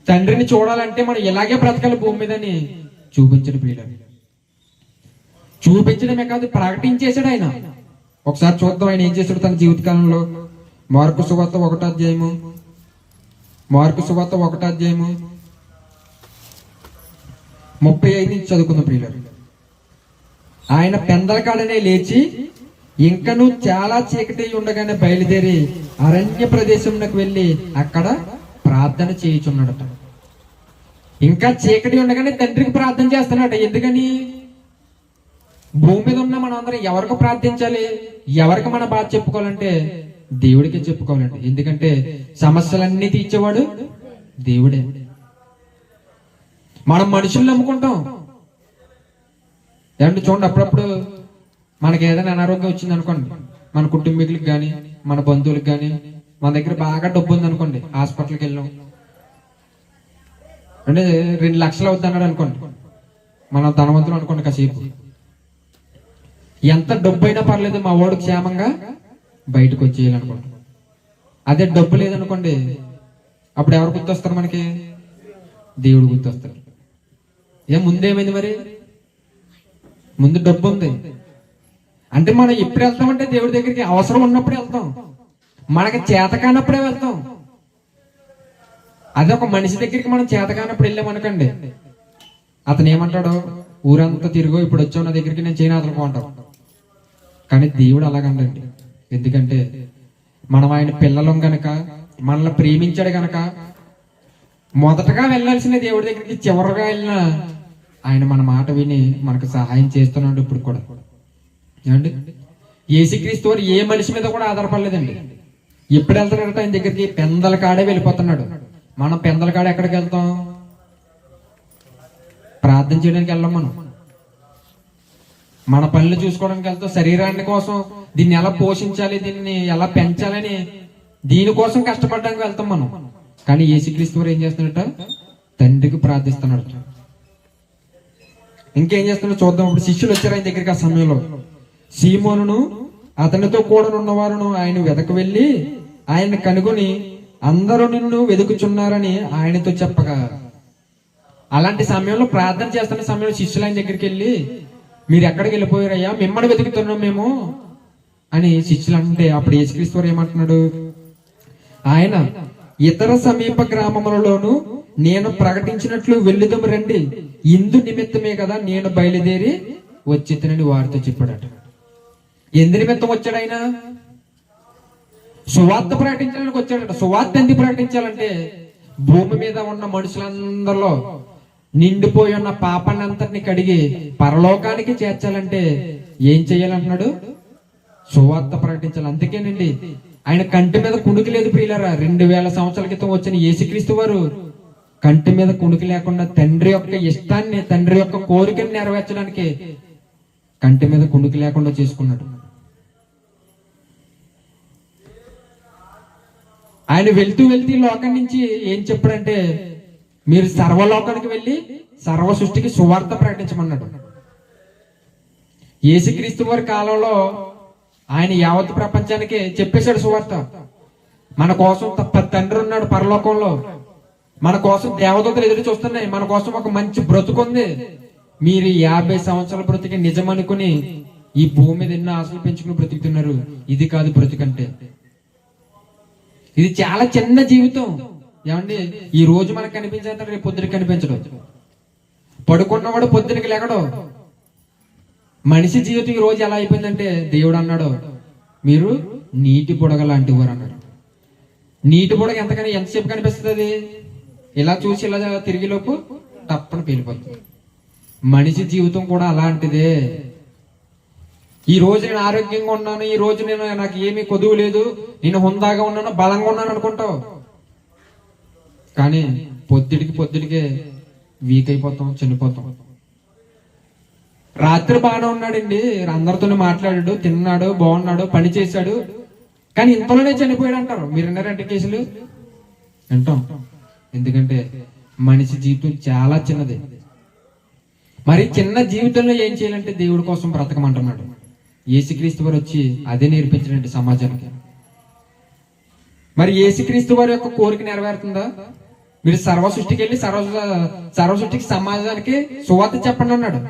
తండ్రిని చూడాలంటే మనం ఇలాగే బ్రతకాలి భూమి మీదని చూపించడు ప్రియులారు. చూపించడమే కాదు, ప్రకటించేశాడు ఆయన. ఒకసారి చూద్దాం ఆయన ఏం చేశాడు తన జీవితకాలంలో. మార్కు సువార్త 1వ అధ్యాయము, మార్కు సువార్త 1వ అధ్యాయము 35 నుంచి చదువుకుందాం ప్రియులారు. ఆయన పెందలకాడనే లేచి ఇంకను చాలా చీకటి ఉండగానే బయలుదేరి అరణ్య ప్రదేశంలోకి వెళ్ళి అక్కడ ప్రార్థన చేయుచున్నాడట. ఇంకా చీకటి ఉండగానే తండ్రికి ప్రార్థన చేస్తున్నాడట. ఎందుకని? భూమి మీద ఉన్న మనం అందరం ఎవరికి ప్రార్థించాలి? ఎవరికి మన బాధ చెప్పుకోవాలంటే దేవుడికే చెప్పుకోవాలండి. ఎందుకంటే సమస్యలన్నీ తీర్చేవాడు దేవుడే. మనం మనుషులు నమ్ముకుంటాం ఏమంటే చూడండి, అప్పుడప్పుడు మనకి ఏదైనా అనారోగ్యం వచ్చింది అనుకోండి, మన కుటుంబీకులకు కానీ మన బంధువులకు కానీ మన దగ్గర బాగా డబ్బు ఉంది అనుకోండి, హాస్పిటల్కి వెళ్ళాం అంటే 2 లక్షలు అవుతుంది అన్నాడు అనుకోండి, మనం ధనవంతులు అనుకోండి కాసేపు. ఎంత డబ్బు అయినా పర్లేదు మా వాడు క్షేమంగా బయటకు వచ్చేయాలనుకుంటాం. అదే డబ్బు లేదనుకోండి, అప్పుడు ఎవరు గుర్తొస్తారు మనకి? దేవుడు గుర్తొస్తారు. ముందేమైంది మరి? ముందు డబ్బు ఉంది అంటే మనం ఎప్పుడు వెళ్తామంటే దేవుడి దగ్గరికి అవసరం ఉన్నప్పుడు వెళ్తాం, మనకి చేత కానప్పుడే వెళ్తాం. అదే ఒక మనిషి దగ్గరికి మనం చేత కానప్పుడు వెళ్ళామనుకోండి, అతను ఏమంటాడు? ఊరంతా తిరుగు, ఇప్పుడు వచ్చావు నా దగ్గరికి, నేను చేయను అతను అంటాం. కానీ దేవుడు అలాగండి. ఎందుకంటే మనం ఆయన పిల్లలం గనక, మనల్ని ప్రేమించాడు గనక మొదటగా వెళ్ళాల్సిన దేవుడి దగ్గరికి చివరిగా వెళ్ళినా ఆయన మన మాట విని మనకు సహాయం చేస్తున్నాడు. ఇప్పుడు కూడా ఏమండి, యేసుక్రీస్తు వారు ఏ మనిషి మీద కూడా ఆధారపడలేదండి. ఎప్పుడు వెళ్తున్నాడు ఆయన దగ్గరికి? పెందల కాడే వెళ్ళిపోతున్నాడు. మనం పెందల కాడ ఎక్కడికి వెళ్తాం? ప్రార్థన చేయడానికి వెళ్ళాం. మనం మన పనులు చూసుకోవడానికి వెళ్తాం. శరీరాన్ని కోసం దీన్ని ఎలా పోషించాలి, దీన్ని ఎలా పెంచాలని దీనికోసం కష్టపడడానికి వెళ్తాం మనం. కానీ యేసుక్రీస్తు వారు ఏం చేస్తున్నాడట? తండ్రికి ప్రార్థిస్తున్నాడు. ఇంకేం చేస్తున్నాడు చూద్దాం. ఇప్పుడు శిష్యులు వచ్చారు ఆయన దగ్గరికి. ఆ సమయంలో సీమోనును అతనితో కూడా ఉన్నవారును ఆయన వెదకు వెళ్ళి ఆయన కనుగొని అందరూ నిన్ను వెతుకుచున్నారని ఆయనతో చెప్పగా, అలాంటి సమయంలో ప్రార్థన చేస్తున్న సమయంలో శిష్యులు ఆయన దగ్గరికి వెళ్ళి, మీరు ఎక్కడికి వెళ్ళిపోయారయ్యా, మిమ్మల్ని వెతుకుతున్నాం మేము అని శిష్యులు అంటే, అప్పుడు యేసుక్రీస్తు వారు ఏమంటున్నాడు? ఆయన ఇతర సమీప గ్రామములలోను నేను ప్రకటించినట్లు వెళ్ళుదాము రండి, ఇందు నిమిత్తమే కదా నేను బయలుదేరి వచ్చేతనని వారితో చెప్పాడట. ఎందు నిమిత్తం వచ్చాడు ఆయన? సువార్త ప్రకటించడానికి వచ్చాడట. సువార్త ఎందుకు ప్రకటించాలంటే భూమి మీద ఉన్న మనుషులందరిలో నిండిపోయి ఉన్న పాపాన్ని అంతటిని కడిగి పరలోకానికి చేర్చాలంటే ఏం చెయ్యాలంటున్నాడు? సువార్త ప్రకటించాలి. అందుకేనండి ఆయన కంటి మీద కుణుకు లేదు ప్రియులారా. 2000 సంవత్సరాల క్రితం వచ్చిన యేసుక్రీస్తు వారు కంటి మీద కుణుకు లేకుండా తండ్రి యొక్క ఇష్టాన్ని, తండ్రి యొక్క కోరికను నెరవేర్చడానికి కంటి మీద కుణుకు లేకుండా చేసుకున్నాడు. ఆయన వెళ్తూ వెళ్తూ లోకం నుంచి ఏం చెప్పాడంటే మీరు సర్వలోకానికి వెళ్ళి సర్వ సృష్టికి సువార్త ప్రకటించమన్నాడు. యేసుక్రీస్తు వారి కాలంలో ఆయన యావత్ ప్రపంచానికి చెప్పేశాడు సువార్త. మన కోసం తండ్రి ఉన్నాడు పరలోకంలో, మన కోసం దేవదూతలు ఎదురు చూస్తున్నాయి, మన కోసం ఒక మంచి బ్రతుకుంది. మీరు 50 సంవత్సరాల బ్రతికి నిజం అనుకుని ఈ భూమి మీద ఎన్నో ఆశలు పెంచుకుని బ్రతుకుతున్నారు. ఇది కాదు బ్రతుకంటే. ఇది చాలా చిన్న జీవితం. ఏమండి, ఈ రోజు మనకు కనిపించేంత రేపు పొద్దునకి కనిపించడు. పడుకున్నవాడు పొద్దునకి లేకడు. మనిషి జీవితం ఈ రోజు ఎలా అయిపోయిందంటే దేవుడు అన్నాడు మీరు నీటి బుడగ లాంటి వారు అన్నాడు. నీటి బుడగ ఎంతసేపు కనిపిస్తుంది? అది ఇలా చూసి ఇలా తిరిగిలోపు తప్పని పేలిపోతుంది. మనిషి జీవితం కూడా అలాంటిదే. ఈ రోజు నేను ఆరోగ్యంగా ఉన్నాను, ఈ రోజు నాకు ఏమీ కొదువు లేదు, నేను హుందాగా ఉన్నాను, బలంగా ఉన్నాను అనుకుంటావు. కానీ పొద్దుటికే వీక్ అయిపోతాం, చనిపోతాం. రాత్రి బాగానే ఉన్నాడండి, అందరితోనే మాట్లాడాడు, తిన్నాడు, బాగున్నాడు, పని చేశాడు, కానీ ఇంతలోనే చనిపోయాడు అంటారు. మీరు విన్నారంటే కేసులు వింటాం. ఎందుకంటే మనిషి జీవితం చాలా చిన్నది. మరి చిన్న జీవితంలో ఏం చేయాలంటే దేవుడి కోసం బ్రతకమంటున్నాడు. యేసుక్రీస్తు వారు వచ్చి అదే నేర్పించడండి సమాజానికి. మరి యేసుక్రీస్తు వారి యొక్క కోరిక నెరవేరుతుందా? మీరు సర్వ సృష్టికి వెళ్ళి సర్వ సృష్టికి సమాజానికి సువార్త చెప్పండి అన్నాడు.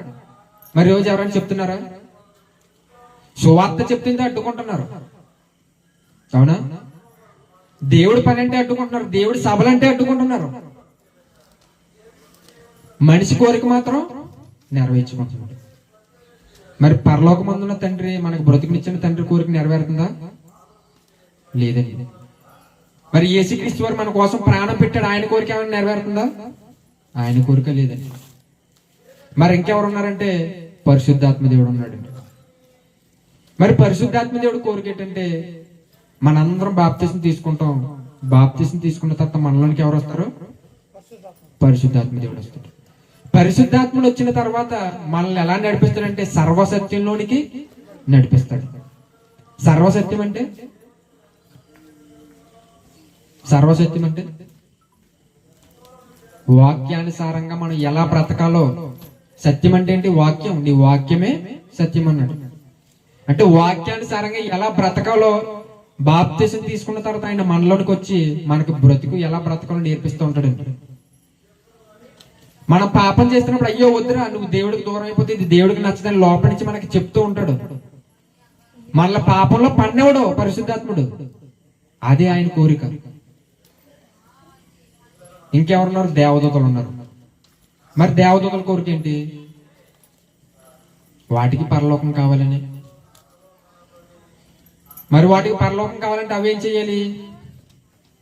మరి రోజు ఎవరైనా చెప్తున్నారా? సువార్త చెప్తుంటే అడ్డుకుంటున్నారు. అవునా? దేవుడి పని అంటే అడ్డుకుంటున్నారు, దేవుడి సభలంటే అడ్డుకుంటున్నారు. మనిషి కోరిక మాత్రం నెరవేర్చుకుంటున్నాడు. మరి పరలోకమందున్న తండ్రి, మనకు బ్రతుకునిచ్చిన తండ్రి కోరిక నెరవేరుతుందా? లేదండి. మరి యేసుక్రీస్తు వారు మన కోసం ప్రాణం పెట్టాడు, ఆయన కోరిక ఏమైనా నెరవేరుతుందా? ఆయన కోరిక లేదండి. మరి ఇంకెవరు ఉన్నారంటే పరిశుద్ధాత్మ దేవుడు ఉన్నాడు. మరి పరిశుద్ధాత్మ దేవుడు కోరిక ఏంటంటే మనందరం బాప్తిసం తీసుకుంటాం. బాప్తిసం తీసుకున్న తర్వాత మనలోనికి ఎవరు వస్తారు? పరిశుద్ధాత్మ దేవుడు వస్తాడు. పరిశుద్ధాత్ముడు వచ్చిన తర్వాత మనల్ని ఎలా నడిపిస్తాడంటే సర్వసత్యంలోనికి నడిపిస్తాడు. సర్వసత్యం అంటే వాక్యానుసారంగా మనం ఎలా బ్రతకాలో. సత్యం అంటే ఏంటి? వాక్యం. నీ వాక్యమే సత్యం అన్నాడు. అంటే వాక్యానుసారంగా ఎలా బ్రతకాలో బాప్తిసం తీసుకున్న తర్వాత ఆయన మనలోనికి వచ్చి మనకు బ్రతుకు ఎలా బ్రతకాలో నేర్పిస్తూ ఉంటాడు. మనం పాపం చేస్తున్నప్పుడు అయ్యో వద్దురా, నువ్వు దేవుడికి దూరం అయిపోతే ఇది దేవుడికి నచ్చదని లోపల నుంచి మనకి చెప్తూ ఉంటాడు. మళ్ళీ పాపంలో పడినవాడు పరిశుద్ధాత్ముడు. అదే ఆయన కోరిక. ఇంకెవరున్నారు? దేవదూతలు ఉన్నారు. మరి దేవదూతల కోరిక ఏంటి? వాటికి పరలోకం కావాలని. మరి వాటికి పరలోకం కావాలంటే అవేం చెయ్యాలి?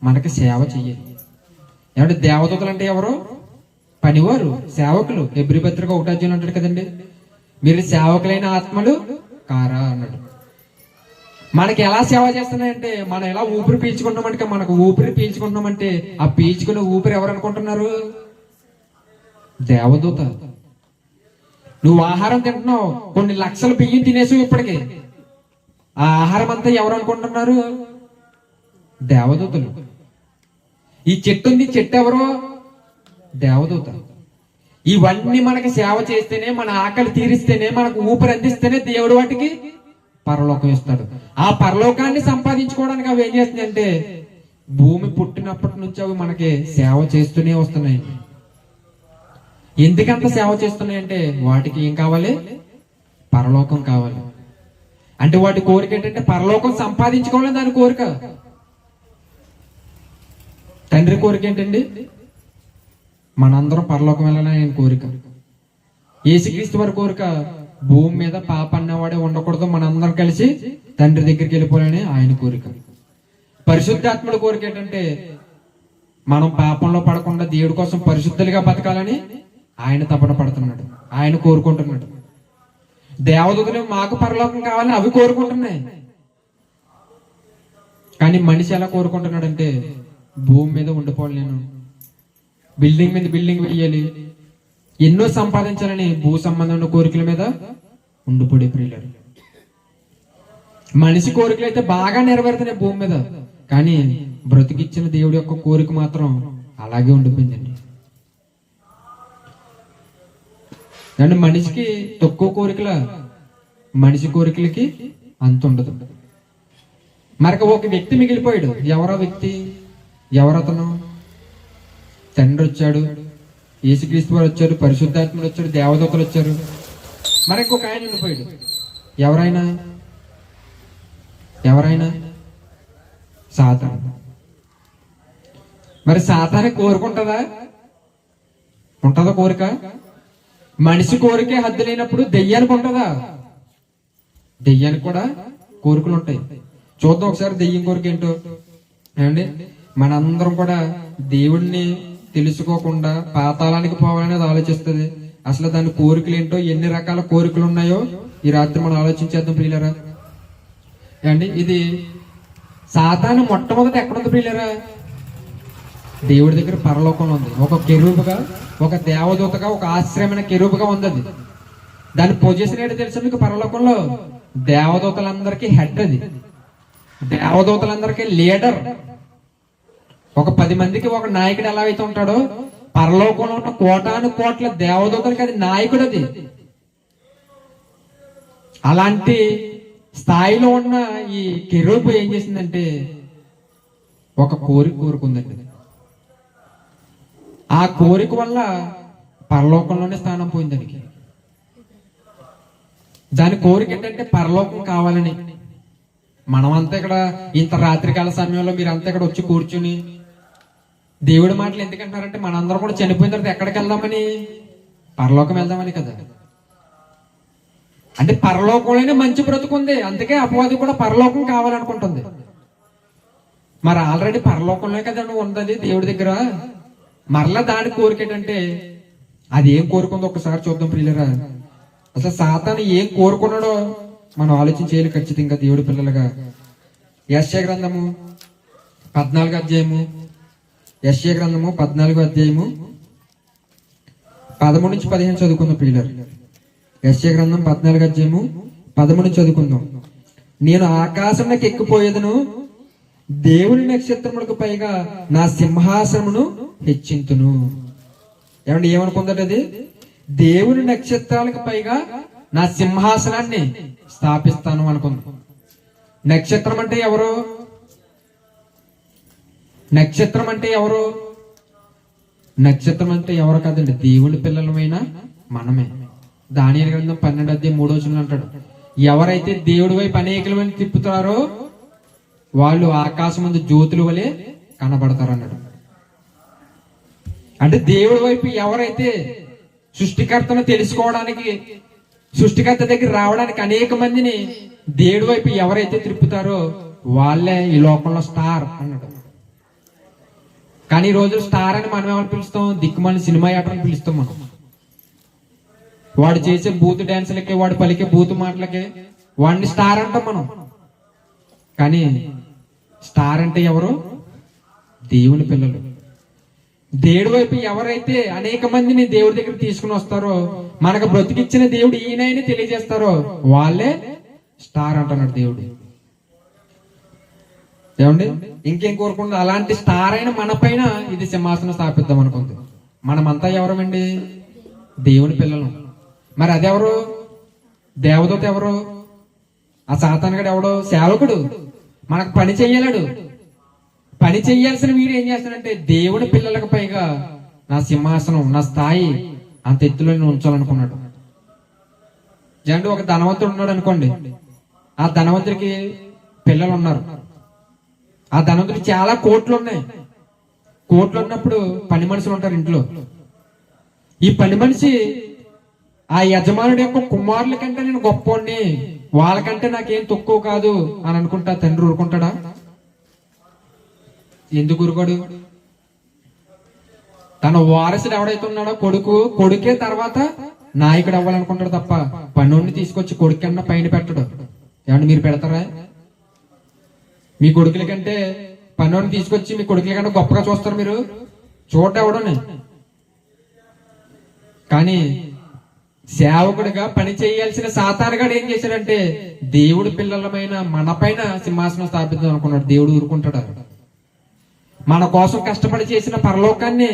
మనకి సేవ చెయ్యాలి. ఏమంటే దేవదూతలు అంటే ఎవరు? పనివారు, సేవకులు. హెబ్రీ పత్రిక 1 అధ్యాయం అంటాడు కదండి, మీరు సేవకులైన ఆత్మలు కారా అన్నాడు. మనకి ఎలా సేవ చేస్తున్నాయంటే మనం ఎలా ఊపిరి పీల్చుకుంటామంటే, మనకు ఊపిరి పీల్చుకుంటున్నామంటే ఆ పీల్చుకునే ఊపిరి ఎవరు అనుకుంటున్నారు? దేవదూత. నువ్వు ఆహారం తింటున్నావు, కొన్ని లక్షల బియ్యం తినేసావు ఇప్పటికి. ఆ ఆహారం అంతా ఎవరు అనుకుంటున్నారు? దేవదూతలు. ఈ చెట్టు ఉంది, చెట్టు ఎవరు? దేవదూత. ఇవన్నీ మనకి సేవ చేస్తేనే, మన ఆకలి తీరిస్తేనే, మనకు ఊపిరి అందిస్తేనే దేవుడు వాటికి పరలోకం ఇస్తాడు. ఆ పరలోకాన్ని సంపాదించుకోవడానికి అవి ఏం చేస్తున్నాయి అంటే భూమి పుట్టినప్పటి నుంచి అవి మనకి సేవ చేస్తూనే వస్తున్నాయి. ఎందుకంత సేవ చేస్తున్నాయి అంటే వాటికి ఏం కావాలి? పరలోకం కావాలి. అంటే వాటి కోరిక ఏంటంటే పరలోకం సంపాదించుకోవాలని దాని కోరిక. తండ్రి కోరిక ఏంటండి? మనందరం పరలోకం వెళ్ళాలని ఆయన కోరిక. యేసుక్రీస్తు వారి కోరిక భూమి మీద పాప అన్నవాడే ఉండకూడదు, మనందరం కలిసి తండ్రి దగ్గరికి వెళ్ళిపోవాలని ఆయన కోరిక. పరిశుద్ధాత్ముడి కోరిక ఏంటంటే మనం పాపంలో పడకుండా దేవుడి కోసం పరిశుద్ధులుగా బతకాలని ఆయన తపన పడుతున్నాడు, ఆయన కోరుకుంటున్నాడు. దేవదూతలు మాకు పరలోకం కావాలని అవి కోరుకుంటున్నాయి. కానీ మనిషి ఎలా కోరుకుంటున్నాడంటే భూమి మీద ఉండిపోవాలి, నేను బిల్డింగ్ మీద బిల్డింగ్ వేయాలి, ఎన్నో సంపాదించాలని భూ సంబంధమైన కోరికల మీద ఉండిపోయి ప్రియులారు. మనిషి కోరికలు అయితే బాగా నెరవేరుతున్నాయి భూమి మీద, కానీ బ్రతికిచ్చిన దేవుడి యొక్క కోరిక మాత్రం అలాగే ఉండిపోయిందండి. అంటే మనిషికి తక్కువ కోరికల, మనిషి కోరికలకి అంత ఉండదు. మరొక ఒక వ్యక్తి మిగిలిపోయాడు. ఎవరో వ్యక్తి, ఎవరతను? తండ్రి వచ్చాడు, యేసుక్రీస్తు వారు వచ్చారు, పరిశుద్ధాత్ముడు వచ్చాడు, దేవదూతలు వచ్చారు. మరొక ఒక ఆయన ఉండిపోయాడు. ఎవరైనా సాతాను. మరి సాతాను కోరుకుంటుందా? ఉంటుందా కోరిక? మనిషి కోరికే హద్దు లేనప్పుడు దెయ్యానికి ఉంటుందా? దెయ్యానికి కూడా కోరికలు ఉంటాయి. చూద్దాం ఒకసారి దెయ్యం కోరిక ఏంటో. ఏమండి, మనందరం కూడా దేవుడిని తెలుసుకోకుండా పాతాళానికి పోవాలనేది ఆలోచిస్తుంది. అసలు దాని కోరికలు ఏంటో, ఎన్ని రకాల కోరికలు ఉన్నాయో ఈ రాత్రి మనం ఆలోచించేద్దాం ప్రియులరా. ఏమండి, ఇది సాతాను మొట్టమొదటి ఎక్కడుంది ప్రియులరా? దేవుడి దగ్గర పరలోకంలో ఉంది. ఒక కెరూబుగా, ఒక దేవదూతగా, ఒక ఆశ్రయమైన కెరూబుగా ఉంది అది. దాని పొజిషన్ ఏంటో తెలుసా మీకు? పరలోకంలో దేవదూతలందరికీ హెడ్, అది దేవదూతలందరికీ లీడర్. ఒక 10 మందికి ఒక నాయకుడు ఎలా అయితే ఉంటాడో, పరలోకంలో ఉన్న కోటాను కోట్ల దేవదూతలకి అది నాయకుడు. అది అలాంటి స్థాయిలో ఉన్న ఈ కెరూబు ఏం చేసిందంటే ఒక కోరిక కోరుకుందండి. ఆ కోరిక వల్ల పరలోకంలోనే స్థానం పోయింది దానికి. దాని కోరిక ఏంటంటే పరలోకం కావాలని. మనమంతా ఇక్కడ ఇంత రాత్రికాల సమయంలో మీరంతా ఇక్కడ వచ్చి కూర్చుని దేవుడి మాటలు ఎందుకంటారంటే మనందరం కూడా చనిపోయిన తర్వాత ఎక్కడికి వెళ్దామని? పరలోకం వెళ్దామని కదా. అంటే పరలోకంలోనే మంచి బ్రతుకుంది, అందుకే అపవాది కూడా పరలోకం కావాలనుకుంటుంది. మరి ఆల్రెడీ పరలోకంలో కదా నువ్వు ఉన్నది దేవుడి దగ్గర. మరలా దాని కోరిక ఏంటంటే అది ఏం కోరుకుందో ఒకసారి చూద్దాం ప్రియులరా. అసలు సాతాను ఏం కోరుకున్నాడో మనం ఆలోచించేయాలి ఖచ్చితంగా దేవుడి పిల్లలుగా. యెషయా గ్రంథము 14వ అధ్యాయము, యెషయా గ్రంథము 14వ అధ్యాయము 13 నుంచి 15 చదువుకుందాం ప్రియులరు. యెషయా గ్రంథం 14వ అధ్యాయము 13 నుంచి చదువుకుందాం. నేను ఆకాశంలోకి ఎక్కిపోయేదను, దేవుని నక్షత్రములకు పైగా నా సింహాసనమును హెచ్చింతును. ఏమంటే ఏమనుకుందట అది? దేవుని నక్షత్రాలకు పైగా నా సింహాసనాన్ని స్థాపిస్తాను అనుకుంది. నక్షత్రం అంటే ఎవరు? నక్షత్రం అంటే ఎవరు? నక్షత్రం అంటే ఎవరు కాదండి, దేవుని పిల్లలమైన మనమే. దానియేలు గ్రంథం 12వ అధ్యాయం 3వ వచనంలో అంటాడు, ఎవరైతే దేవుడి వైపు అనేకలమైన తిప్పుతారో వాళ్ళు ఆకాశం ముందు జ్యోతుల వలె కనబడతారు అన్నాడు. అంటే దేవుడి వైపు ఎవరైతే సృష్టికర్తను తెలుసుకోవడానికి, సృష్టికర్త దగ్గర రావడానికి అనేక మందిని దేవుడి వైపు ఎవరైతే తిప్పుతారో వాళ్ళే ఈ లోకంలో స్టార్ అన్నాడు. కానీ ఈ రోజు స్టార్ అని మనం ఏమని పిలుస్తాం? దిక్కుమాలిన సినిమా యాటని పిలుస్తాం మనం. వాడు చేసే బూతు డాన్సులకి, వాడు పలికే బూతు మాటలకి వాడిని స్టార్ అంటాం మనం. కానీ స్టార్ అంటే ఎవరు? దేవుని పిల్లలు. దేవుడి వైపు ఎవరైతే అనేక మందిని దేవుడి దగ్గర తీసుకుని వస్తారో, మనకు బ్రతికిచ్చిన దేవుడు ఈయనని తెలియజేస్తారో వాళ్ళే స్టార్ అంటున్నాడు దేవుడు. ఏమండి, ఇంకేం కోరుకుంటుంది? అలాంటి స్టార్ అయిన మన పైన ఇది సింహాసనం స్థాపిద్దాం అనుకుంది. మనమంతా ఎవరమండి? దేవుని పిల్లలు. మరి అదెవరు? దేవదూత ఎవరు? ఆ సాతానుగాడు ఎవడు? సేవకుడు. మనకు పని చెయ్యలేడు. పని చెయ్యాల్సిన వీడు ఏం చేస్తాడంటే దేవుని పిల్లలకు పైగా నా సింహాసనం, నా స్థాయి అంత ఎత్తులో నేను ఉంచాలనుకున్నాడు. జండు ఒక ధనవంతుడు ఉన్నాడు అనుకోండి. ఆ ధనవంతుడికి పిల్లలు ఉన్నారు. ఆ ధనవంతుడికి చాలా కోట్లు ఉన్నాయి. కోట్లు ఉన్నప్పుడు పని మనుషులు ఉంటారు ఇంట్లో. ఈ పని మనిషి ఆ యజమానుడి యొక్క కుమారుల కంటే నేను గొప్పోడిని, వాళ్ళకంటే నాకేం తక్కువ కాదు అని అనుకుంటా తండ్రి ఊరుకుంటాడా? ఎందుకు ఊరుకోడు? తన వారసుడు ఎవడైతే ఉన్నాడో కొడుకే తర్వాత నాయకుడు అవ్వాలనుకుంటాడు తప్ప పన్నోడిని తీసుకొచ్చి కొడుకు కన్నా పైన పెట్టడు. ఏమన్నా మీరు పెడతారా? మీ కొడుకుల కంటే పన్నోడిని తీసుకొచ్చి మీ కొడుకుల కన్నా గొప్పగా చూస్తారు మీరు? చూడ ఎవడని. కానీ సేవకుడిగా పని చేయాల్సిన సాతానుగాడు ఏం చేశాడంటే దేవుడి పిల్లలమైన మన పైన సింహాసనం స్థాపిద్దాం అనుకున్నాడు. దేవుడు ఊరుకుంటాడు? మన కోసం కష్టపడి చేసిన పరలోకాన్ని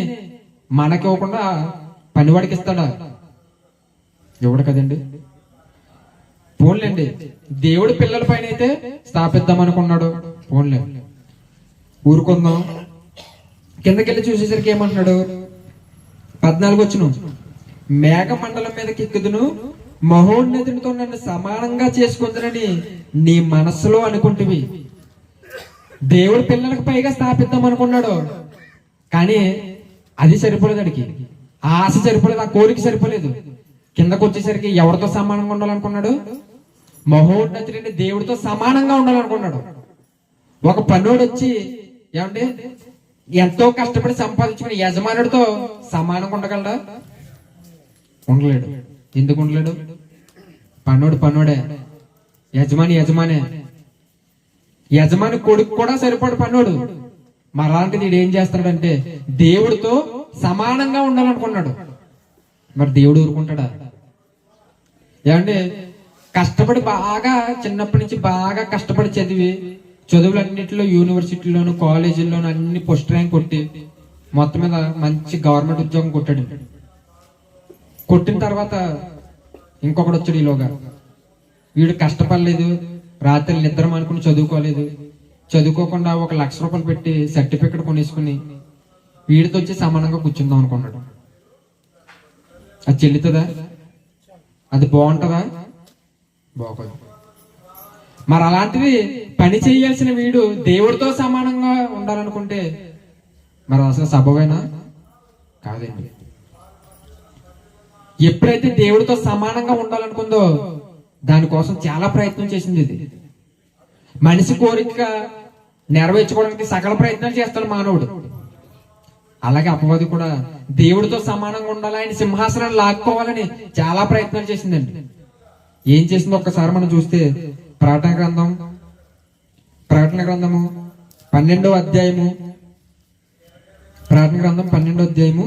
మనకి ఇవ్వకుండా పనివాడికి ఇస్తాడా? ఎవడు కదండి. పోన్లేండి, దేవుడి పిల్లల పైన అయితే స్థాపిద్దాం అనుకున్నాడు. పోన్లే, ఊరుకుందాం. కిందకెళ్ళి చూసేసరికి ఏమంటున్నాడు? 14 వచ్చును, మేఘ మండలం మీదకి ఎక్కుదును, మహోన్నతునితో నన్ను సమానంగా చేసుకుందనని నీ మనస్సులో అనుకుంటువి. దేవుడి పిల్లలకు పైగా స్థాపిద్దాం అనుకున్నాడు. కానీ అది సరిపోలేదు. అడిగి ఆ ఆశ సరిపోలేదు, ఆ కోరిక సరిపోలేదు. కిందకు వచ్చేసరికి ఎవరితో సమానంగా ఉండాలనుకున్నాడు? మహోన్నతుడిని దేవుడితో సమానంగా ఉండాలనుకున్నాడు. ఒక పన్నోడు వచ్చి ఏమంటే ఎంతో కష్టపడి సంపాదించుకుని యజమానుడితో సమానంగా ఉండగలడా? ఉండలేడు. ఎందుకు ఉండలేడు? పన్నోడే, యజమానే. యజమాని కొడుకు కూడా సరిపడు పన్నోడు. మరలాంటిది వీడు ఏం చేస్తాడంటే దేవుడితో సమానంగా ఉండాలనుకున్నాడు. మరి దేవుడు ఊరుకుంటాడా? ఏమంటే కష్టపడి బాగా చిన్నప్పటి నుంచి బాగా కష్టపడి చదువులన్నింటిలో యూనివర్సిటీలోను కాలేజీల్లోను అన్ని ఫస్ట్ ర్యాంక్ కొట్టి మొత్తం మీద మంచి గవర్నమెంట్ ఉద్యోగం కొట్టాడు. కొట్టిన తర్వాత ఇంకొకటి వచ్చాడు. ఈలోగా వీడు కష్టపడలేదు, రాత్రి నిద్ర అనుకుని చదువుకోలేదు, చదువుకోకుండా 1 లక్ష రూపాయలు పెట్టి సర్టిఫికెట్ కొనేసుకుని వీడితో వచ్చి సమానంగా కూర్చుందాం అనుకున్నాడు. అది చెల్లుతుందా? అది బాగుంటుందా? బాగోదు. మరి అలాంటిది పని చేయాల్సిన వీడు దేవుడితో సమానంగా ఉండాలనుకుంటే మరి అసలు సబబేనా? కాదండి. ఎప్పుడైతే దేవుడితో సమానంగా ఉండాలనుకుందో దానికోసం చాలా ప్రయత్నం చేసింది. ఇది మనిషి కోరిక నెరవేర్చుకోవడానికి సకల ప్రయత్నాలు చేస్తాడు మానవుడు. అలాగే అపవాది కూడా దేవుడితో సమానంగా ఉండాలి, ఆయన సింహాసనాన్ని లాక్కోవాలని చాలా ప్రయత్నాలు చేసిందండి. ఏం చేసిందో ఒక్కసారి మనం చూస్తే ప్రకటన గ్రంథము 12వ అధ్యాయము, ప్రకటన గ్రంథం 12వ అధ్యాయము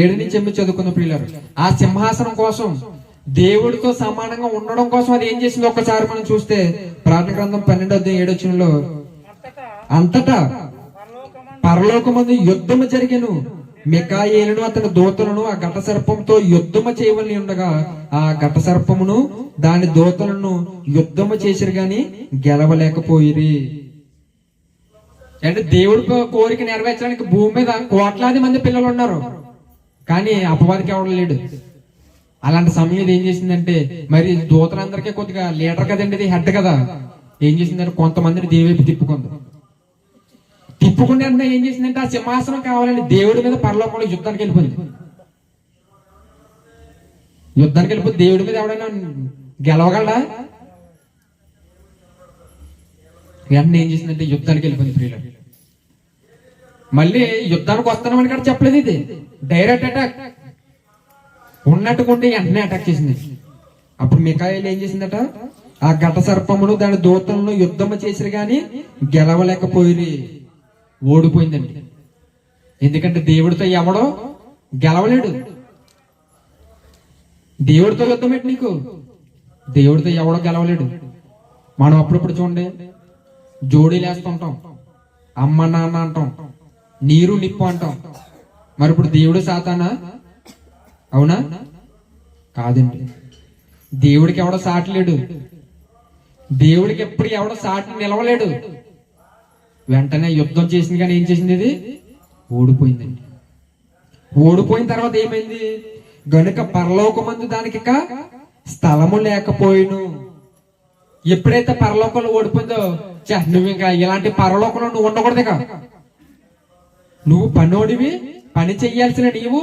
7 నుంచి 8 చదువుకున్న ప్రియులారు, ఆ సింహాసనం కోసం దేవుడితో సమానంగా ఉండడం కోసం అది ఏం చేసిందో ఒక్కసారి మనం చూస్తే ప్రకటన గ్రంథం 12వ అధ్యాయం 7వ వచనంలో, అంతటా పరలోకమందు యుద్ధము జరిగెను, మిఖాయేలును అతని దూతలను ఆ ఘట సర్పంతో యుద్ధము చేయవలసి ఉండగా ఆ ఘట సర్పమును దాని దూతలను యుద్ధము చేసిరు గాని గెలవలేకపోయిరి. అంటే దేవుడి కోరిక నెరవేర్చడానికి భూమి మీద కోట్లాది మంది పిల్లలు ఉన్నారు, కానీ అపవాదికి ఎవడు లేడు. అలాంటి సమయం ఏం చేసిందంటే మరి దూతలందరికీ కొద్దిగా లీడర్ కదండి, ఇది హెడ్ కదా. ఏం చేసిందంటే కొంతమందిని దేవుడి వైపు తిప్పుకునే ఏం చేసిందంటే ఆ సింహాసనం కావాలని దేవుడి మీద పరలోకంలో యుద్ధానికి వెళ్ళిపోయింది. దేవుడి మీద ఎవడైనా గెలవగలడా? వెంటనే ఏం చేసిందంటే యుద్ధానికి వెళ్ళిపోయింది. ప్రియులు, మళ్ళీ యుద్ధానికి వస్తానమని కూడా చెప్పలేదు. ఇది డైరెక్ట్ అటాక్. ఉన్నట్టుకుంటే వెంటనే అటాక్ చేసింది. అప్పుడు మిఖాయేలు ఏం చేసిందట, ఆ ఘట సర్పమును దాని దూతలను యుద్ధము చేసిరు గాని గెలవలేకపోయి ఓడిపోయిందండి. ఎందుకంటే దేవుడితో ఎవడో గెలవలేడు. దేవుడితో యుద్ధం ఏంటి నీకు? దేవుడితో ఎవడో గెలవలేడు. మనం అప్పుడప్పుడు చూడండి, జోడీలేస్తుంటాం, అమ్మ నాన్న అంటాం, నీరు నిప్పు అంటాం. మరి ఇప్పుడు దేవుడు సాతానా? అవునా? కాదండి. దేవుడికి ఎవడో సాటి లేడు. దేవుడికి ఎప్పుడు ఎవడో సాటి నిలవలేడు. వెంటనే యుద్ధం చేసింది, కానీ ఏం చేసింది? ఇది ఓడిపోయిందండి. ఓడిపోయిన తర్వాత ఏమైంది? గనుక పరలోకమందు దానికి స్థలము లేకపోయిను. ఎప్పుడైతే పరలోకంలో ఓడిపోయిందో, నువ్వు ఇంకా ఇలాంటి పరలోకంలో నువ్వు ఉండకూడదుగా. నువ్వు పనోడివి, పని చెయ్యాల్సిన నీవు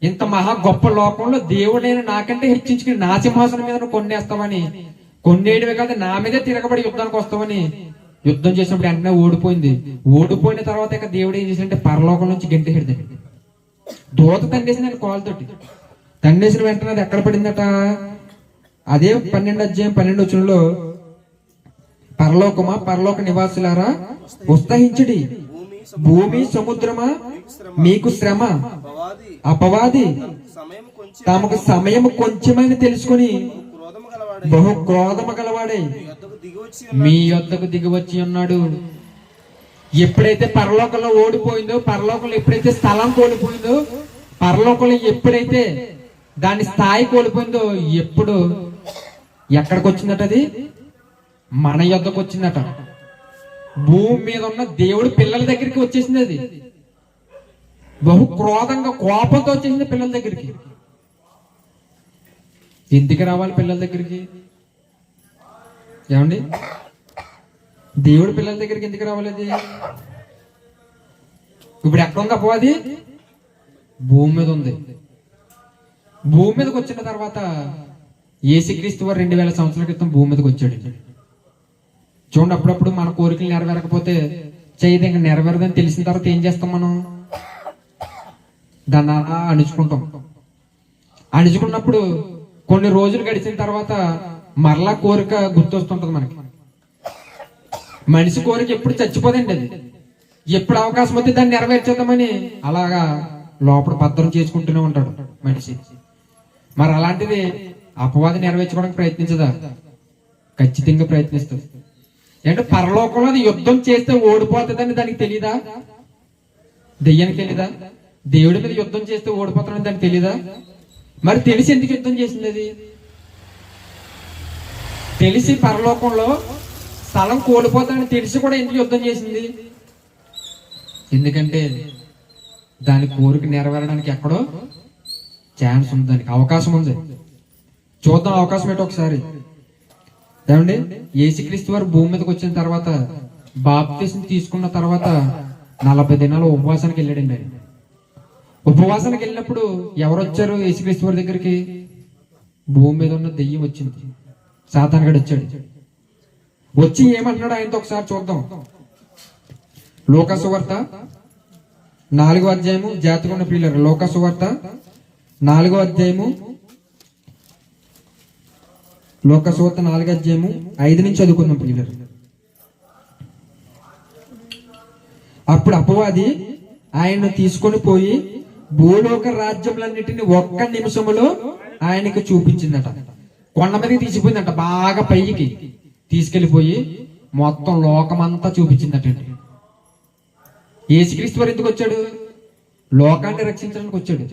ఇంత మహా గొప్ప లోకంలో దేవుడైన నాకంటే హెచ్చించుకుని నా సింహాసనం మీద నువ్వు కొన్నేస్తావని, కొన్నేయడమే కాదు నా మీదే తిరగబడి యుద్ధానికి వస్తావని యుద్ధం చేసినప్పుడు వెంటనే ఓడిపోయింది. ఓడిపోయిన తర్వాత ఇక దేవుడు ఏం చేశాడంటే పరలోకం నుంచి గెంటేసాడు. దూత తండేసిందండి కాలుతోటి. తండేసిన వెంటనే అది ఎక్కడ పడిందట? అదే 12వ అధ్యాయం 12వ వచనంలో, పరలోకమా పరలోక నివాసులారా ఉత్సహించుడి, భూమి సముద్రమా మీకు శ్రమ, అపవాది తమకు సమయం కొంచెమని తెలుసుకొని బహు క్రోధము గలవాడే మీ యొద్దకు దిగివచ్చి ఉన్నాడు. ఎప్పుడైతే పరలోకంలో ఓడిపోయిందో, పరలోకంలో ఎప్పుడైతే స్థలం కోల్పోయిందో, పరలోకంలో ఎప్పుడైతే దాని స్థాయి కోల్పోయిందో, ఎప్పుడు ఎక్కడికి వచ్చిందట? అది మన యొద్దకు వచ్చిందట. భూమి మీద ఉన్న దేవుడు పిల్లల దగ్గరికి వచ్చేసింది. అది బహు క్రోధంగా కోపంతో వచ్చేసింది పిల్లల దగ్గరికి. ఎందుకు రావాలి పిల్లల దగ్గరికి? ఏమండి, దేవుడు పిల్లల దగ్గరికి ఎందుకు రావాలి? అది ఇప్పుడు ఎక్కడ ఉంది అపవాది? భూమి మీద ఉంది. భూమి మీదకి వచ్చిన తర్వాత యేసుక్రీస్తు వారు 2000 సంవత్సరాల క్రితం భూమి మీదకి వచ్చాడు. చూడండి, అప్పుడప్పుడు మన కోరికలు నెరవేరకపోతే చేయదు, ఇంకా నెరవేరదని తెలిసిన తర్వాత ఏం చేస్తాం? మనం దాన్ని అలా అణుచుకుంటాం. అణుచుకున్నప్పుడు కొన్ని రోజులు గడిచిన తర్వాత మరలా కోరిక గుర్తొస్తుంటది మనకి. మనిషి కోరిక ఎప్పుడు చచ్చిపోదండి. అది ఎప్పుడు అవకాశం వస్తే దాన్ని నెరవేర్చేద్దామని అలాగా లోపల భద్రం చేసుకుంటూనే ఉంటాడు మనిషి. మరి అలాంటిది అపవాది నెరవేర్చుకోవడానికి ప్రయత్నించదా? ఖచ్చితంగా ప్రయత్నిస్తుంది. అంటే పరలోకంలో అది యుద్ధం చేస్తే ఓడిపోతుందని దానికి తెలీదా? దెయ్యానికి తెలీదా? దేవుడి మీద యుద్ధం చేస్తే ఓడిపోతాడని దానికి తెలీదా? మరి తెలిసి ఎందుకు యుద్ధం చేసింది? అది తెలిసి పరలోకంలో స్థలం కోల్పోతాడని తెలిసి కూడా ఎందుకు యుద్ధం చేసింది? ఎందుకంటే దాని కోరిక నెరవేరడానికి ఎక్కడో ఛాన్స్ ఉంది, దానికి అవకాశం ఉంది. చూద్దాం అవకాశం ఏంటో ఒకసారి. ఏమండి, యేసుక్రీస్తు వారు భూమి మీదకి వచ్చిన తర్వాత బాప్తిసం తీసుకున్న తర్వాత 40 దినాలు ఉపవాసానికి వెళ్ళాడండి. ఆయన ఉపవాసానికి వెళ్ళినప్పుడు ఎవరు వచ్చారు యేసుక్రీస్తు వారి దగ్గరికి? భూమి మీద ఉన్న దెయ్యం వచ్చింది. సాతానుగాడు వచ్చాడు. వచ్చి ఏమంటున్నాడు ఆయనతో ఒకసారి చూద్దాం. లూకా సువార్త 4వ అధ్యాయము, జాతిగా ఉన్న పిల్లలు, లూకా సువార్త 4వ అధ్యాయము, లూకా సువార్త 4వ అధ్యాయము 5 నుంచి చదువుకుందాం పిల్లలు. అప్పుడు అపవాది ఆయన్ను తీసుకొని పోయి భూలోక రాజ్యములన్నిటిని ఒక్క నిమిషములో ఆయనకు చూపించిందట. కొండ మీదకి తీసిపోయిందంట, బాగా పైకి తీసుకెళ్లిపోయి మొత్తం లోకమంతా చూపించిందటండి. యేసుక్రీస్తు వారు ఎందుకు వచ్చాడు? లోకాన్ని రక్షించడానికి వచ్చాడు.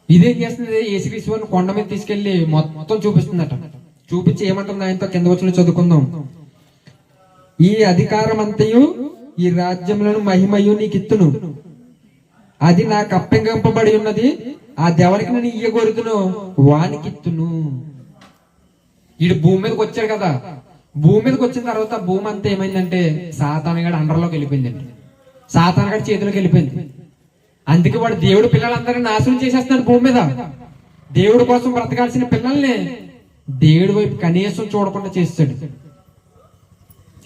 ఇదేం చేస్తుంది? యేసుక్రీస్తు వారిని కొండ మీద తీసుకెళ్లి మొత్తం చూపిస్తుందట. చూపించి ఏమంటుంది ఆయనతో? కింద వచ్చిన చదువుకుందాం. ఈ అధికారం అంతయు ఈ రాజ్యములను మహిమయు నీకు ఇత్తును, అది నాకు అప్పగింపబడి ఉన్నది, ఆ దేవునికి నేను ఇయ్యగోరుతును వానికి ఇత్తును. ఈడు భూమి మీదకి వచ్చాడు కదా. భూమి మీదకి వచ్చిన తర్వాత భూమి అంతా ఏమైందంటే సాతానుగాడి అండర్లోకి వెళ్ళిపోయిందండి. సాతానుగాడి చేతిలోకి వెళ్ళిపోయింది. అందుకే వాడు దేవుడు పిల్లలందరినీ నాశనం చేసేస్తున్నాడు భూమి మీద. దేవుడి కోసం బ్రతకాల్సిన పిల్లల్ని దేవుడి వైపు కనీసం చూడకుండా చేస్తాడు.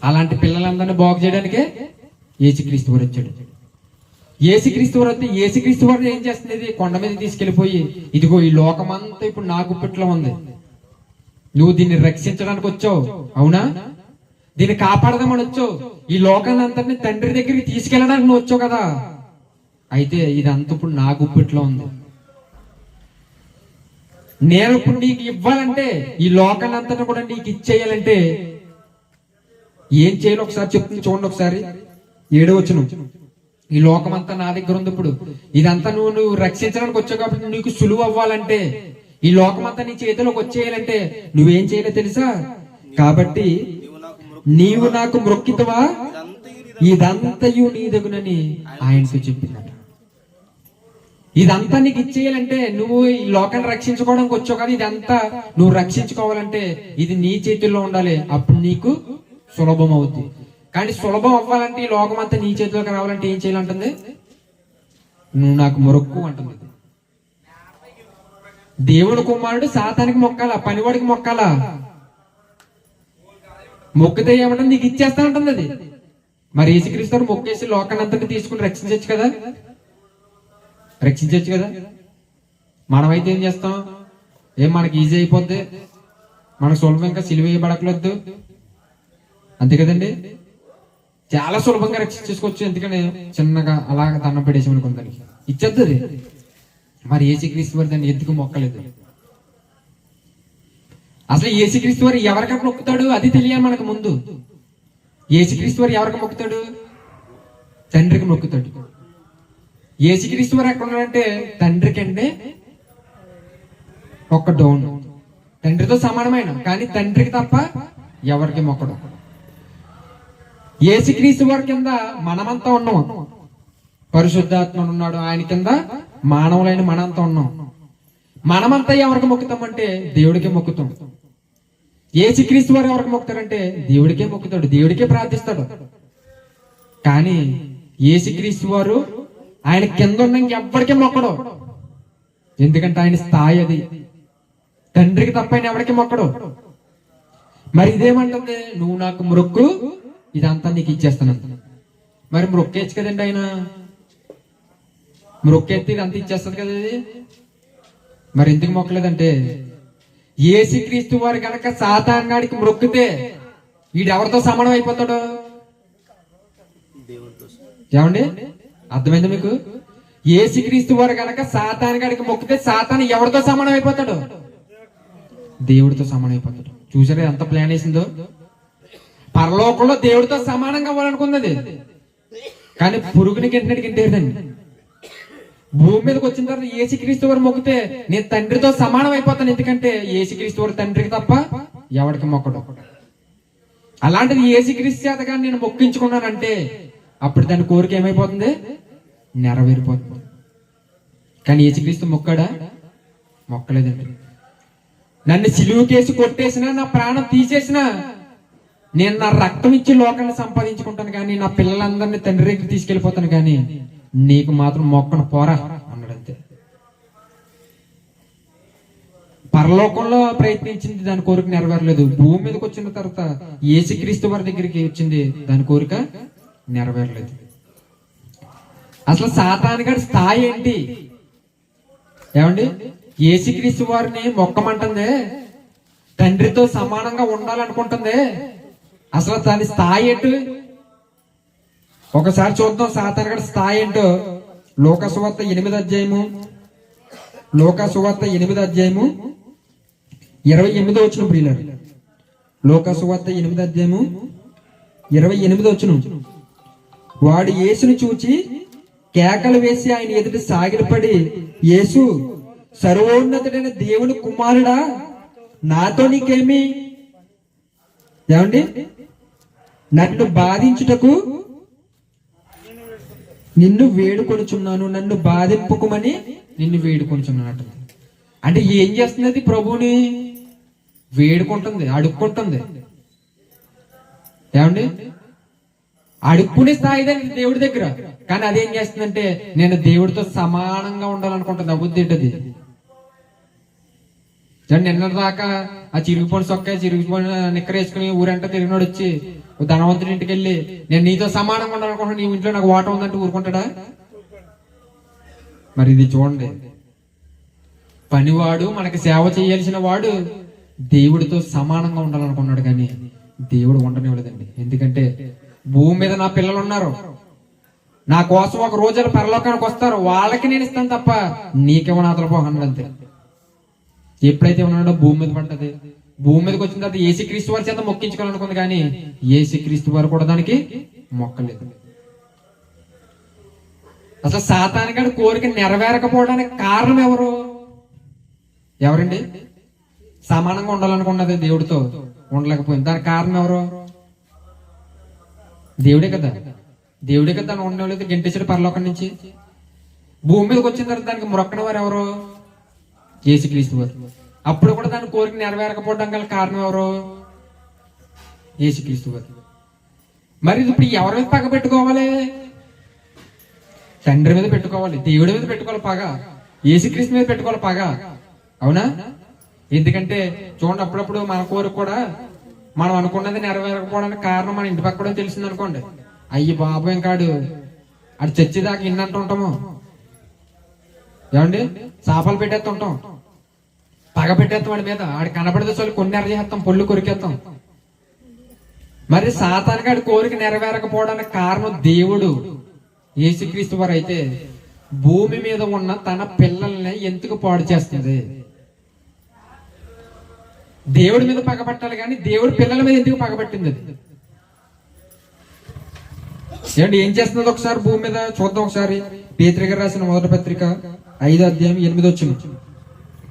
అలాంటి పిల్లలందరినీ బాగు చేయడానికే యేసుక్రీస్తు వారు వచ్చాడు. యేసుక్రీస్తు వారు వస్తే యేసుక్రీస్తు వారు ఏం చేస్తుంది? కొండ మీద తీసుకెళ్లిపోయి, ఇదిగో ఈ లోకమంతా ఇప్పుడు నా గుప్పిట్లో ఉంది, నువ్వు దీన్ని రక్షించడానికి వచ్చావు, అవునా? దీన్ని కాపాడదామని వచ్చావు, ఈ లోకాన్ని అంతటిని తండ్రి దగ్గరికి తీసుకెళ్ళడానికి నువ్వు వచ్చావు కదా, అయితే ఇదంతా ఇప్పుడు నా గుప్పిట్లో ఉంది. నేను ఇప్పుడు నీకు ఇవ్వాలంటే, ఈ లోకాన్ని అంతటా కూడా నీకు ఇచ్చేయాలంటే ఏం చేయాలి ఒకసారి చెప్తుంది చూడండి. ఒకసారి 7వ వచనం. ఈ లోకమంతా నా దగ్గర ఉంది, ఇప్పుడు ఇదంతా నువ్వు రక్షించడానికి వచ్చావు కాబట్టి నీకు సులువు అవ్వాలంటే, ఈ లోకమంతా నీ చేతిలోకి వచ్చేయాలంటే నువ్వేం చేయాలో తెలుసా? కాబట్టి నీవు నాకు మొక్కితవా, ఇదంతయు నీ దగ్గరని ఆయనతో చెప్పిందట. ఇదంతా నీకు ఇచ్చేయాలంటే, నువ్వు ఈ లోకాన్ని రక్షించుకోవడానికి వచ్చావు కదా, ఇదంతా నువ్వు రక్షించుకోవాలంటే ఇది నీ చేతుల్లో ఉండాలి, అప్పుడు నీకు సులభం అవుద్ది. కానీ సులభం అవ్వాలంటే, ఈ లోకం అంతా నీ చేతిలోకి రావాలంటే ఏం చేయాలంటుంది? నువ్వు నాకు మొరొక్కు అంటుంది. దేవుని కుమారుడు సాతానికి మొక్కాలా, పనివాడికి మొక్కాలా? మొక్కితే ఏమంటుంది? నీకు ఇచ్చేస్తా ఉంటుంది అది. మరి యేసుక్రీస్తు మొక్కేసి లోకాన్నంతటి తీసుకుని రక్షించవచ్చు కదా, రక్షించవచ్చు కదా. మనమైతే ఏం చేస్తాం? ఏం మనకి ఈజీ అయిపోద్ది, మనకు సులభంగా సిలువ వేయబడకలేదు అంతే కదండి. చాలా సులభంగా రక్షించేసుకోవచ్చు. ఎందుకని చిన్నగా అలాగ దండం పెట్టేసామని కొందరికి ఇచ్చేస్తుంది. మరి యేసుక్రీస్తు వారు దాన్ని ఎందుకు మొక్కలేదు? అసలు యేసుక్రీస్తు వారు ఎవరికి మొక్కుతాడు అది తెలియాలి మనకు ముందు. యేసుక్రీస్తు వారు ఎవరికి మొక్కుతాడు? తండ్రికి మొక్కుతాడు. యేసుక్రీస్తు వారు ఎక్కడ ఉన్నాడంటే తండ్రికి అంటే ఒక్క డౌన్, తండ్రితో సమానమైన, కానీ తండ్రికి తప్ప ఎవరికి మొక్కడు. యేసుక్రీస్తు వారి కింద మనమంతా ఉన్నాం, పరిశుద్ధాత్మ ఉన్నాడు ఆయన కింద, మానవులైన మనంతా ఉన్నాం. మనమంతా ఎవరికి మొక్కుతామంటే దేవుడికే మొక్కుతాం. యేసుక్రీస్తు వారు ఎవరికి మొక్కుతారంటే దేవుడికే మొక్కుతాడు, దేవుడికే ప్రార్థిస్తాడు. కానీ యేసుక్రీస్తు వారు ఆయన కింద ఉన్న ఎవరికే మొక్కడు. ఎందుకంటే ఆయన స్థాయి అది, తండ్రికి తప్ప ఆయన ఎవరికి మొక్కడు. మరి ఇదేమంటుంది? నువ్వు నాకు మొక్కు, ఇదంతా నీకు ఇచ్చేస్తాను. మరి మొక్కేచ్చు కదండి, ఆయన మొక్కెత్తి ఇదంతా ఇచ్చేస్తుంది కదా ఇది. మరి ఎందుకు మొక్కలేదంటే యేసుక్రీస్తు వారు కనుక సాతానుగాడికి మొక్కితే వీడెవరితో సమానం అయిపోతాడు? ఏమండి, అర్థమైంది మీకు? యేసుక్రీస్తు వారు కనుక సాతానుగాడికి మొక్కితే సాతాను ఎవరితో సమానం అయిపోతాడు? దేవుడితో సమానం అయిపోతాడు. చూసారా ఎంత ప్లాన్ వేసిందో? పరలోకంలో దేవుడితో సమానంగా అవ్వాలనుకున్నది, కానీ పురుగుని గింటినట్టు గింటేదండి. భూమి మీదకి వచ్చిన తర్వాత యేసుక్రీస్తు వారు మొక్కితే నేను తండ్రితో సమానం అయిపోతాను. ఎందుకంటే యేసుక్రీస్తు వారు తండ్రికి తప్ప ఎవరికి మొక్కడు. అలాంటిది యేసుక్రీస్తు చేతగా నేను మొక్కించుకున్నానంటే అప్పుడు దాని కోరిక ఏమైపోతుంది? నెరవేరిపోతుంది. కానీ యేసుక్రీస్తు మొక్కాడా? మొక్కలేదండి. నన్ను సిలువకేసి కొట్టేసినా, నా ప్రాణం తీసేసినా, నేను నా రక్తం ఇచ్చి లోకాన్ని సంపాదించుకుంటాను, కానీ నా పిల్లలందరినీ తండ్రి దగ్గరికి తీసుకెళ్లిపోతాను, కానీ నీకు మాత్రం మొక్కను పోరా అన్నాడంతే. పరలోకంలో ప్రయత్నించింది, దాని కోరిక నెరవేరలేదు. భూమి మీదకి వచ్చిన తర్వాత యేసుక్రీస్తు వారి దగ్గరికి వచ్చింది, దాని కోరిక నెరవేరలేదు. అసలు సాతానుగాడి స్థాయి ఏంటి ఏమండి? యేసుక్రీస్తు వారిని మొక్కమంటుందే, తండ్రితో సమానంగా ఉండాలనుకుంటుంది. అసలు దాని స్థాయి ఏంటి? ఒకసారి చూద్దాం సాతానుగాడి స్థాయి ఏంటో. లోకా సువార్త 8వ అధ్యాయము, లోకా సువార్త 8వ అధ్యాయము 28వ వచనం ప్రియులారా. లోకా సువార్త 8వ అధ్యాయము 28వ వచనం. వాడు యేసును చూచి కేకలు వేసి ఆయన ఎదుట సాగిలపడి, యేసు, సర్వోన్నతుడైన దేవుని కుమారుడా, నాతో నీకేమి? ఏమండి, నన్ను బాధించుటకు నిన్ను వేడుకొనుచున్నాను, నన్ను బాధింపుకుమని నిన్ను వేడుకొనుచున్నాను. అంటే ఏం చేస్తున్నది? ప్రభువుని వేడుకుంటుంది, అడుక్కుంటుంది. ఏమండి, అడుక్కునే స్థాయిదని దేవుడి దగ్గర, కానీ అదేం చేస్తుందంటే నేను దేవుడితో సమానంగా ఉండాలనుకుంటుంది. అబుద్ధి నిన్న దాకా ఆ చిరిగిపోయిన సొక్క, చిరిగిపోయిన నిక్కర వేసుకుని ఊరంతా తిరిగినాడు వచ్చి ధనవంతుడి ఇంటికి వెళ్ళి నేను నీతో సమానంగా ఉండాలనుకుంటున్నా, నీ ఇంట్లో నాకు వాటం ఉందంటే ఊరుకుంటాడా? మరి ఇది చూడండి, పనివాడు మనకి సేవ చేయాల్సిన వాడు దేవుడితో సమానంగా ఉండాలనుకున్నాడు, కానీ దేవుడు ఉండనివ్వలేదండి. ఎందుకంటే భూమి మీద నా పిల్లలు ఉన్నారు, నా కోసం ఒక రోజులు పరలోకానికి వస్తారు, వాళ్ళకి నేను ఇస్తాను తప్ప నీకేమో అతను అన్నాడు అంతే. ఎప్పుడైతే ఉన్నాడో భూమి మీద పడ్డది. భూమి మీదకి వచ్చిన తర్వాత యేసుక్రీస్తు వారి చేత మొక్కించుకోవాలనుకుంది, కానీ యేసుక్రీస్తు వారు కూడా దానికి మొక్కలేదు. అసలు సాతానుగాడి కోరిక నెరవేరకపోవడానికి కారణం ఎవరు? ఎవరండి? సమానంగా ఉండాలనుకున్నది దేవుడితో ఉండలేకపోయింది. దానికి కారణం ఎవరు? దేవుడే కదా. దేవుడే కదా దాన్ని ఉండలేదు, గెంటేసాడు పరలోకం నుంచి. భూమి మీదకి వచ్చిన తర్వాత దానికి మొక్కని వారు ఎవరు? యేసుక్రీస్తు వారు. అప్పుడు కూడా దాని కోరిక నెరవేరకపోవడం గల కారణం ఎవరు? యేసుక్రీస్తు వారు. మరి ఇప్పుడు ఎవరి మీద పగ పెట్టుకోవాలి? తండ్రి మీద పెట్టుకోవాలి, దేవుడి మీద పెట్టుకోవాలి పగ, యేసుక్రీస్తు మీద పెట్టుకోవాలి పగ. అవునా? ఎందుకంటే చూడండి, అప్పుడప్పుడు మన కోరిక కూడా మనం అనుకున్నది నెరవేరకపోవడానికి కారణం మన ఇంటి పక్కన తెలిసింది అనుకోండి, అయ్యి బాబు ఇంకాడు అటు చచ్చేదాకా ఇన్నంటూ ఉంటాము. ఏమండి? చేపలు పెట్టేస్తుంటాం, పగ పెట్టేస్తాం వాడి మీద. ఆడు కనపడితే చాలు కొన్ని చేస్తాం, పొళ్ళు కొరికేస్తాం. మరి సాతానికి ఆడి కోరిక నెరవేరకపోవడానికి కారణం దేవుడు యేసుక్రీస్తు వారు అయితే భూమి మీద ఉన్న తన పిల్లల్ని ఎందుకు పాడు చేస్తుంది? దేవుడి మీద పగబట్టాలి కానీ దేవుడి పిల్లల మీద ఎందుకు పగబట్టింది అది? ఏమండి ఏం చేస్తున్నది ఒకసారి భూమి మీద చూద్దాం. ఒకసారి పేతురు గారు రాసిన మొదటి పత్రిక 5వ అధ్యాయం 8వ వచనం.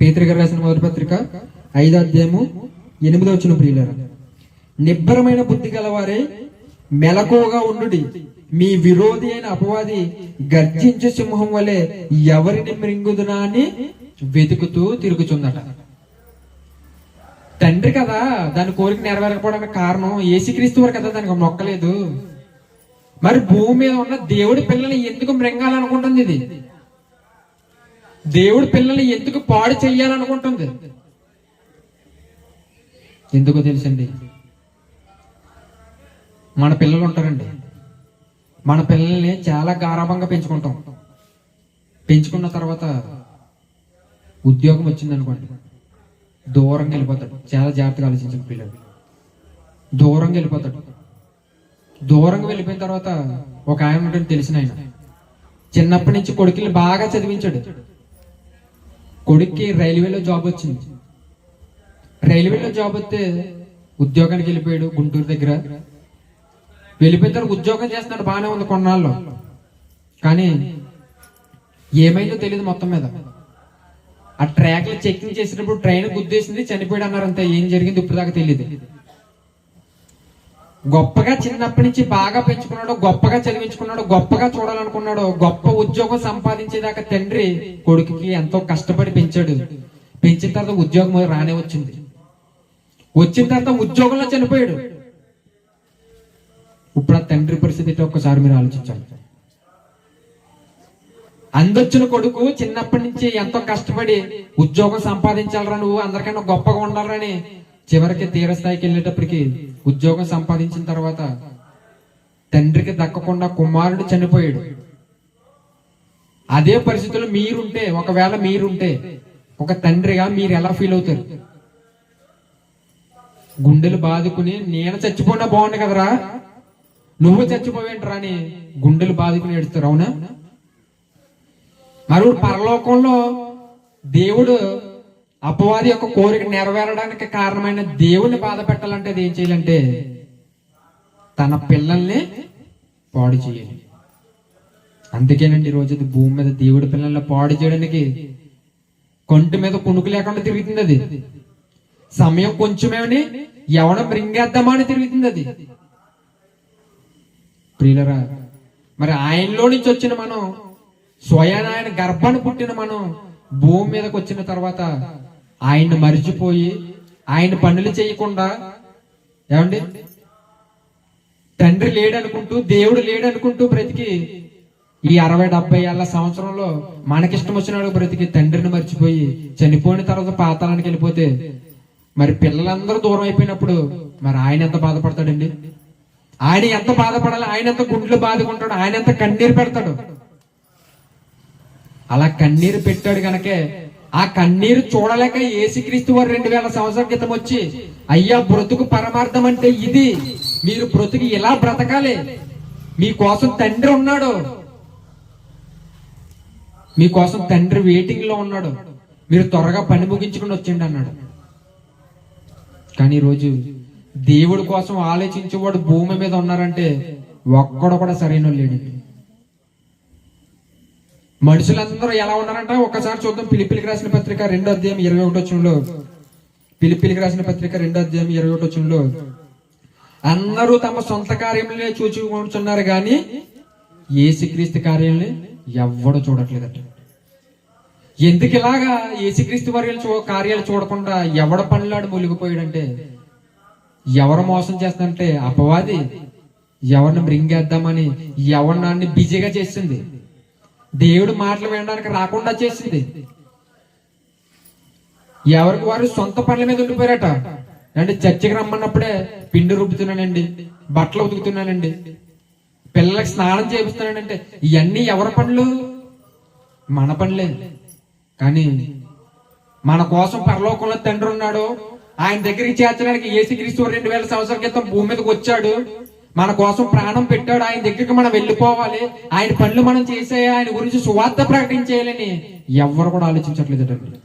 పేతురు గారు రాసిన మొదటి పత్రిక 5వ అధ్యాయము 8వ వచనం. ప్రియులారా, నిబ్బరమైన బుద్ధి గలవారే మెలకువగా ఉండుడి, మీ విరోధి అయిన అపవాది గర్జించే సింహం వలె ఎవరిని మృంగుదునా అని వెతుకుతూ తిరుగుచుందట. తండ్రి కదా దాని కోరిక నెరవేరకపోవడానికి కారణం, యేసుక్రీస్తు వారు కదా దానికి మొక్కలేదు. మరి భూమి మీద ఉన్న దేవుడి పిల్లల్ని ఎందుకు మృంగాలనుకుంటుంది? ఇది దేవుడి పిల్లల్ని ఎందుకు పాడు చెయ్యాలనుకుంటుంది? ఎందుకో తెలుసండి, మన పిల్లలు ఉంటారండి, మన పిల్లల్ని చాలా గారాబంగా పెంచుకుంటాం. పెంచుకున్న తర్వాత ఉద్యోగం వచ్చింది అనుకోండి, దూరంగా వెళ్ళిపోతాడు. చాలా జాగ్రత్తగా ఆలోచించిన పిల్లలు దూరంగా వెళ్ళిపోతాడు. దూరంగా వెళ్ళిపోయిన తర్వాత ఒక ఆయన ఉంటుంది, తెలిసిన ఆయన, చిన్నప్పటి నుంచి కొడుకుని బాగా చదివించాడు. కొడుక్కి రైల్వేలో జాబ్ వచ్చింది. రైల్వేలో జాబ్ వస్తే ఉద్యోగానికి వెళ్ళిపోయాడు గుంటూరు దగ్గర. వెళ్ళిపోయిన తర్వాత ఉద్యోగం చేస్తున్నాడు, బాగానే ఉంది కొన్నాళ్ళు. కానీ ఏమైందో తెలియదు. మొత్తం మీద ఆ ట్రాక్ లో చెకింగ్ చేసినప్పుడు ట్రైన్ గుద్దేసింది, చనిపోయాడు అన్నారు. అంతే, ఏం జరిగింది ఇప్పుడు దాకా తెలియదు. గొప్పగా చిన్నప్పటి నుంచి బాగా పెంచుకున్నాడు, గొప్పగా చదివించుకున్నాడు, గొప్పగా చూడాలనుకున్నాడు, గొప్ప ఉద్యోగం సంపాదించేదాకా తండ్రి కొడుకుకి ఎంతో కష్టపడి పెంచాడు. పెంచిన తర్వాత ఉద్యోగం రానే వచ్చింది. వచ్చిన తర్వాత ఉద్యోగంలో చనిపోయాడు. ఇప్పుడు ఆ తండ్రి పరిస్థితి ఒక్కసారి మీరు ఆలోచించాలి. అందొచ్చిన కొడుకు చిన్నప్పటి నుంచి ఎంతో కష్టపడి ఉద్యోగం సంపాదించాలరా, నువ్వు అందరికన్నా గొప్పగా ఉండాలని చివరికి తీరస్థాయికి వెళ్ళేటప్పటికి ఉద్యోగం సంపాదించిన తర్వాత తండ్రికి దక్కకుండా కుమారుడు చనిపోయాడు. అదే పరిస్థితుల్లో మీరుంటే, ఒకవేళ మీరుంటే ఒక తండ్రిగా మీరు ఎలా ఫీల్ అవుతారు? గుండెలు బాదుకుని నేను చచ్చిపోయినా బాగుండు కదరా, నువ్వు చచ్చిపోవేంటరా అని గుండెలు బాదుకుని ఏడుస్తారు. అవునా? మరి పరలోకంలో దేవుడు అపవాది యొక్క కోరిక నెరవేరడానికి కారణమైన దేవుణ్ణి బాధ పెట్టాలంటే అది ఏం చేయాలంటే తన పిల్లల్ని పాడు చేయాలి. అందుకేనండి ఈరోజు భూమి మీద దేవుడి పిల్లల్ని పాడు చేయడానికి కొంటి మీద కుణుకు లేకుండా తిరుగుతుంది. అది సమయం కొంచెమేమని ఎవడ మృంగేద్దామా అని తిరుగుతుంది అది. ప్రియులరా, మరి ఆయనలో నుంచి వచ్చిన మనం, స్వయాన ఆయన గర్భాన్ని పుట్టిన మనం భూమి మీదకి వచ్చిన తర్వాత ఆయన్ని మరిచిపోయి ఆయన పనులు చేయకుండా, ఏమండి, తండ్రి లేడనుకుంటూ దేవుడు లేడనుకుంటూ బ్రతికి ఈ 60-70 ఏళ్ల సంవత్సరంలో మనకిష్టం వచ్చిన బ్రతికి తండ్రిని మర్చిపోయి చనిపోయిన తర్వాత పాతాళానికి వెళ్ళిపోతే మరి పిల్లలందరూ దూరం అయిపోయినప్పుడు మరి ఆయన ఎంత బాధపడతాడండి? ఆయన ఎంత బాధపడాలి? ఆయన ఎంత గుండెలు బాదుకుంటాడు? ఆయన ఎంత కన్నీరు పెడతాడు? అలా కన్నీరు పెట్టాడు గనకే ఆ కన్నీరు చూడలేక యేసుక్రీస్తు వారు 2000 సంవత్సరాల క్రితం వచ్చి, అయ్యా బ్రతుకు పరమార్థం అంటే ఇది, మీరు బ్రతుకు ఇలా బ్రతకాలి, మీకోసం తండ్రి ఉన్నాడు, మీకోసం తండ్రి వెయిటింగ్ లో ఉన్నాడు, మీరు త్వరగా పని ముగించుకుని వచ్చిండి అన్నాడు. కానీ ఈరోజు దేవుడి కోసం ఆలోచించేవాడు భూమి మీద ఉన్నారంటే ఒక్కడు కూడా సరైన లేడు. మనుషులందరూ ఎలా ఉన్నారంట ఒకసారి చూద్దాం. ఫిలిప్పీలకు రాసిన పత్రిక 2వ అధ్యాయం 21వ వచనంలో, ఫిలిప్పీలకు రాసిన పత్రిక 2వ అధ్యాయం 21వ వచనంలో, అందరూ తమ సొంత కార్యములనే చూచుకుంటున్నారు కానీ యేసుక్రీస్తు కార్యాలని ఎవ్వడు చూడట్లేదట. ఎందుకు ఇలాగా యేసుక్రీస్తు కార్యాలు చూడకుండా ఎవడ పనులాడు మూలిగిపోయాడంటే, ఎవరు మోసం చేస్తానంటే అపవాది ఎవరిని మృంగేద్దామని ఎవరినాన్ని బిజీగా చేసింది. దేవుడు మాటలు వినడానికి రాకుండా చేసింది. ఎవరికి వారు సొంత పనుల మీద ఉండిపోయారట. అంటే చర్చికి రమ్మన్నప్పుడే పిండి రుబ్బుతున్నానండి, బట్టలు ఉతుకుతున్నానండి, పిల్లలకి స్నానం చేపిస్తున్నానంటే ఇవన్నీ ఎవరి పనులు? మన పనులే. కానీ మన కోసం పరలోకంలో తండ్రి ఉన్నాడు. ఆయన దగ్గరికి చేర్చడానికి యేసుక్రీస్తు 2000 సంవత్సరాల క్రితం భూమి మీదకి వచ్చాడు. మన కోసం ప్రాణం పెట్టాడు. ఆయన దగ్గరికి మనం వెళ్ళిపోవాలి, ఆయన పనులు మనం చేసే, ఆయన గురించి సువార్త ప్రకటించేయాలని ఎవరు కూడా ఆలోచించట్లేదండి.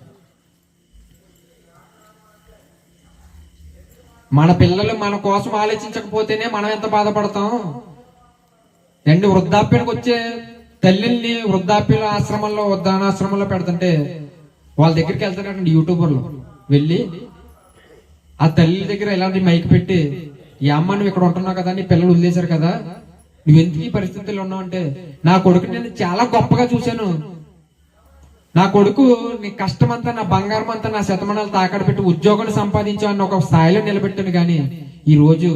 మన పిల్లలు మన కోసం ఆలోచించకపోతేనే మనం ఎంత బాధపడతాం అండి. వృద్ధాప్యానికి వచ్చే తల్లిని వృద్ధాప్యుల ఆశ్రమంలో, వృద్ధానాశ్రమంలో పెడుతుంటే వాళ్ళ దగ్గరికి వెళ్తారండి యూట్యూబర్లు. వెళ్ళి ఆ తల్లి దగ్గర ఇలాంటి మైక్ పెట్టి, ఈ అమ్మ నువ్వు ఇక్కడ ఉంటున్నావు కదా, నీ పిల్లలు వదిలేశారు కదా, నువ్వు ఎందుకు ఈ పరిస్థితుల్లో ఉన్నావు అంటే, నా కొడుకు నేను చాలా గొప్పగా చూశాను, నా కొడుకు నీ కష్టమంతా, నా బంగారం అంతా, నా శతమానాలు తాకడ పెట్టి ఉద్యోగం సంపాదించావు అన్న ఒక స్థాయిలో నిలబెట్టాను. కానీ ఈ రోజు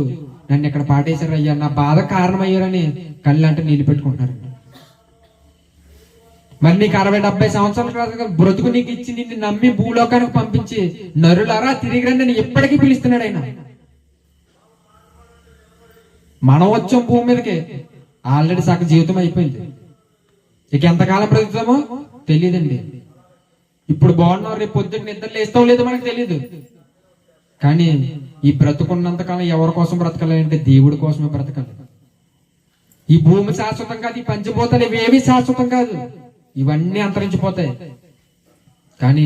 నన్ను ఇక్కడ పాటేశారు అయ్యా, నా బాధ కారణమయ్యారని కళ్ళు అంటే నీళ్ళు పెట్టుకుంటున్నారు. మరి నీకు 60-70 సంవత్సరాల బ్రతుకు నీకు ఇచ్చి నిన్ను నమ్మి భూలోకానికి పంపించి నరులారా తిరిగి రండి అని ఎప్పటికీ పిలుస్తున్నాడు ఆయన. మనం వచ్చాం భూమి మీదకి, ఆల్రెడీ సగం జీవితం అయిపోయింది. ఇక ఎంతకాలం బ్రతుకుతామో తెలియదండి. ఇప్పుడు బాగున్నాం, రేపు పొద్దున్న నిద్ర లేస్తాం లేదో మనకు తెలియదు. కానీ ఈ బ్రతుకున్నంతకాలం ఎవరి కోసం బ్రతకాలి అంటే దేవుడి కోసమే బ్రతకాలి. ఈ భూమి శాశ్వతం కాదు, ఈ పంచభూతాలు ఇవేవి శాశ్వతం కాదు, ఇవన్నీ అంతరించిపోతాయి. కానీ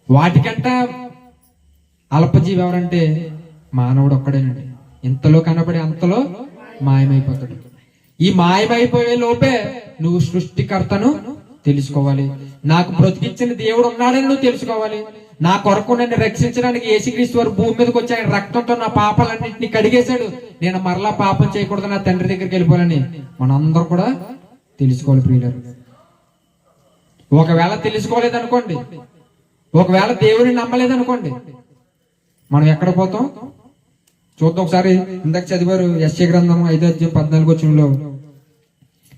వాటికంట అల్పజీవి ఎవరంటే మానవుడు ఒక్కడేనండి. ఇంతలో కనబడి అంతలో మాయమైపోతాడు. ఈ మాయమైపోయే లోపే నువ్వు సృష్టికర్తను తెలుసుకోవాలి, నాకు బ్రతికించిన దేవుడు ఉన్నాడని నువ్వు తెలుసుకోవాలి, నా కొరకు నన్ను రక్షించడానికి యేసుక్రీస్తు వారు భూమి మీదకి వచ్చి ఆయన రక్తంతో నా పాపాలన్నింటినీ కడిగేశాడు, నేను మరలా పాపం చేయకూడదు, నా తండ్రి దగ్గరికి వెళ్ళిపోవాలని మనందరూ కూడా తెలుసుకోవాలి. ప్రియులారు, ఒకవేళ తెలుసుకోలేదనుకోండి, ఒకవేళ దేవుని నమ్మలేదనుకోండి, మనం ఎక్కడ పోతాం చూద్దాం ఒకసారి. ఇందాక చదివారు యెషయా గ్రంథం 5వ అధ్యాయం 14వ వచనంలో.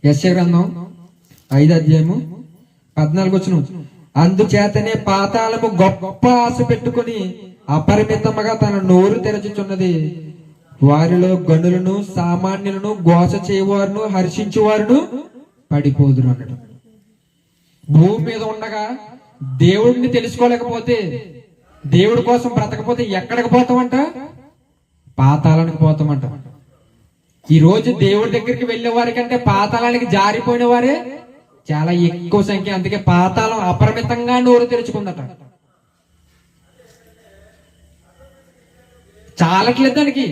యెషయా గ్రంథం 5వ అధ్యాయము 14వ వచనం. అందుచేతనే పాతాళము గొప్ప ఆశ పెట్టుకుని అపరిమితముగా తన నోరు తెరచుచున్నది, వారిలో గనులను సామాన్యులను ఘోష చేయవారును హర్షించువారును పడిపోదురు అన్నాడు. భూమి మీద ఉండగా దేవుడిని తెలుసుకోలేకపోతే, దేవుడి కోసం బ్రతకపోతే ఎక్కడికి పోతామంట? పాతాళానికి పోతామంట. ఈ రోజు దేవుడి దగ్గరికి వెళ్ళే వారి కంటే పాతాళానికి జారిపోయిన వారే చాలా ఎక్కువ సంఖ్య. అందుకే పాతాళం అపరిమితంగా నోరు తెరుచుకుందట. చాలట్లేదు దానికి,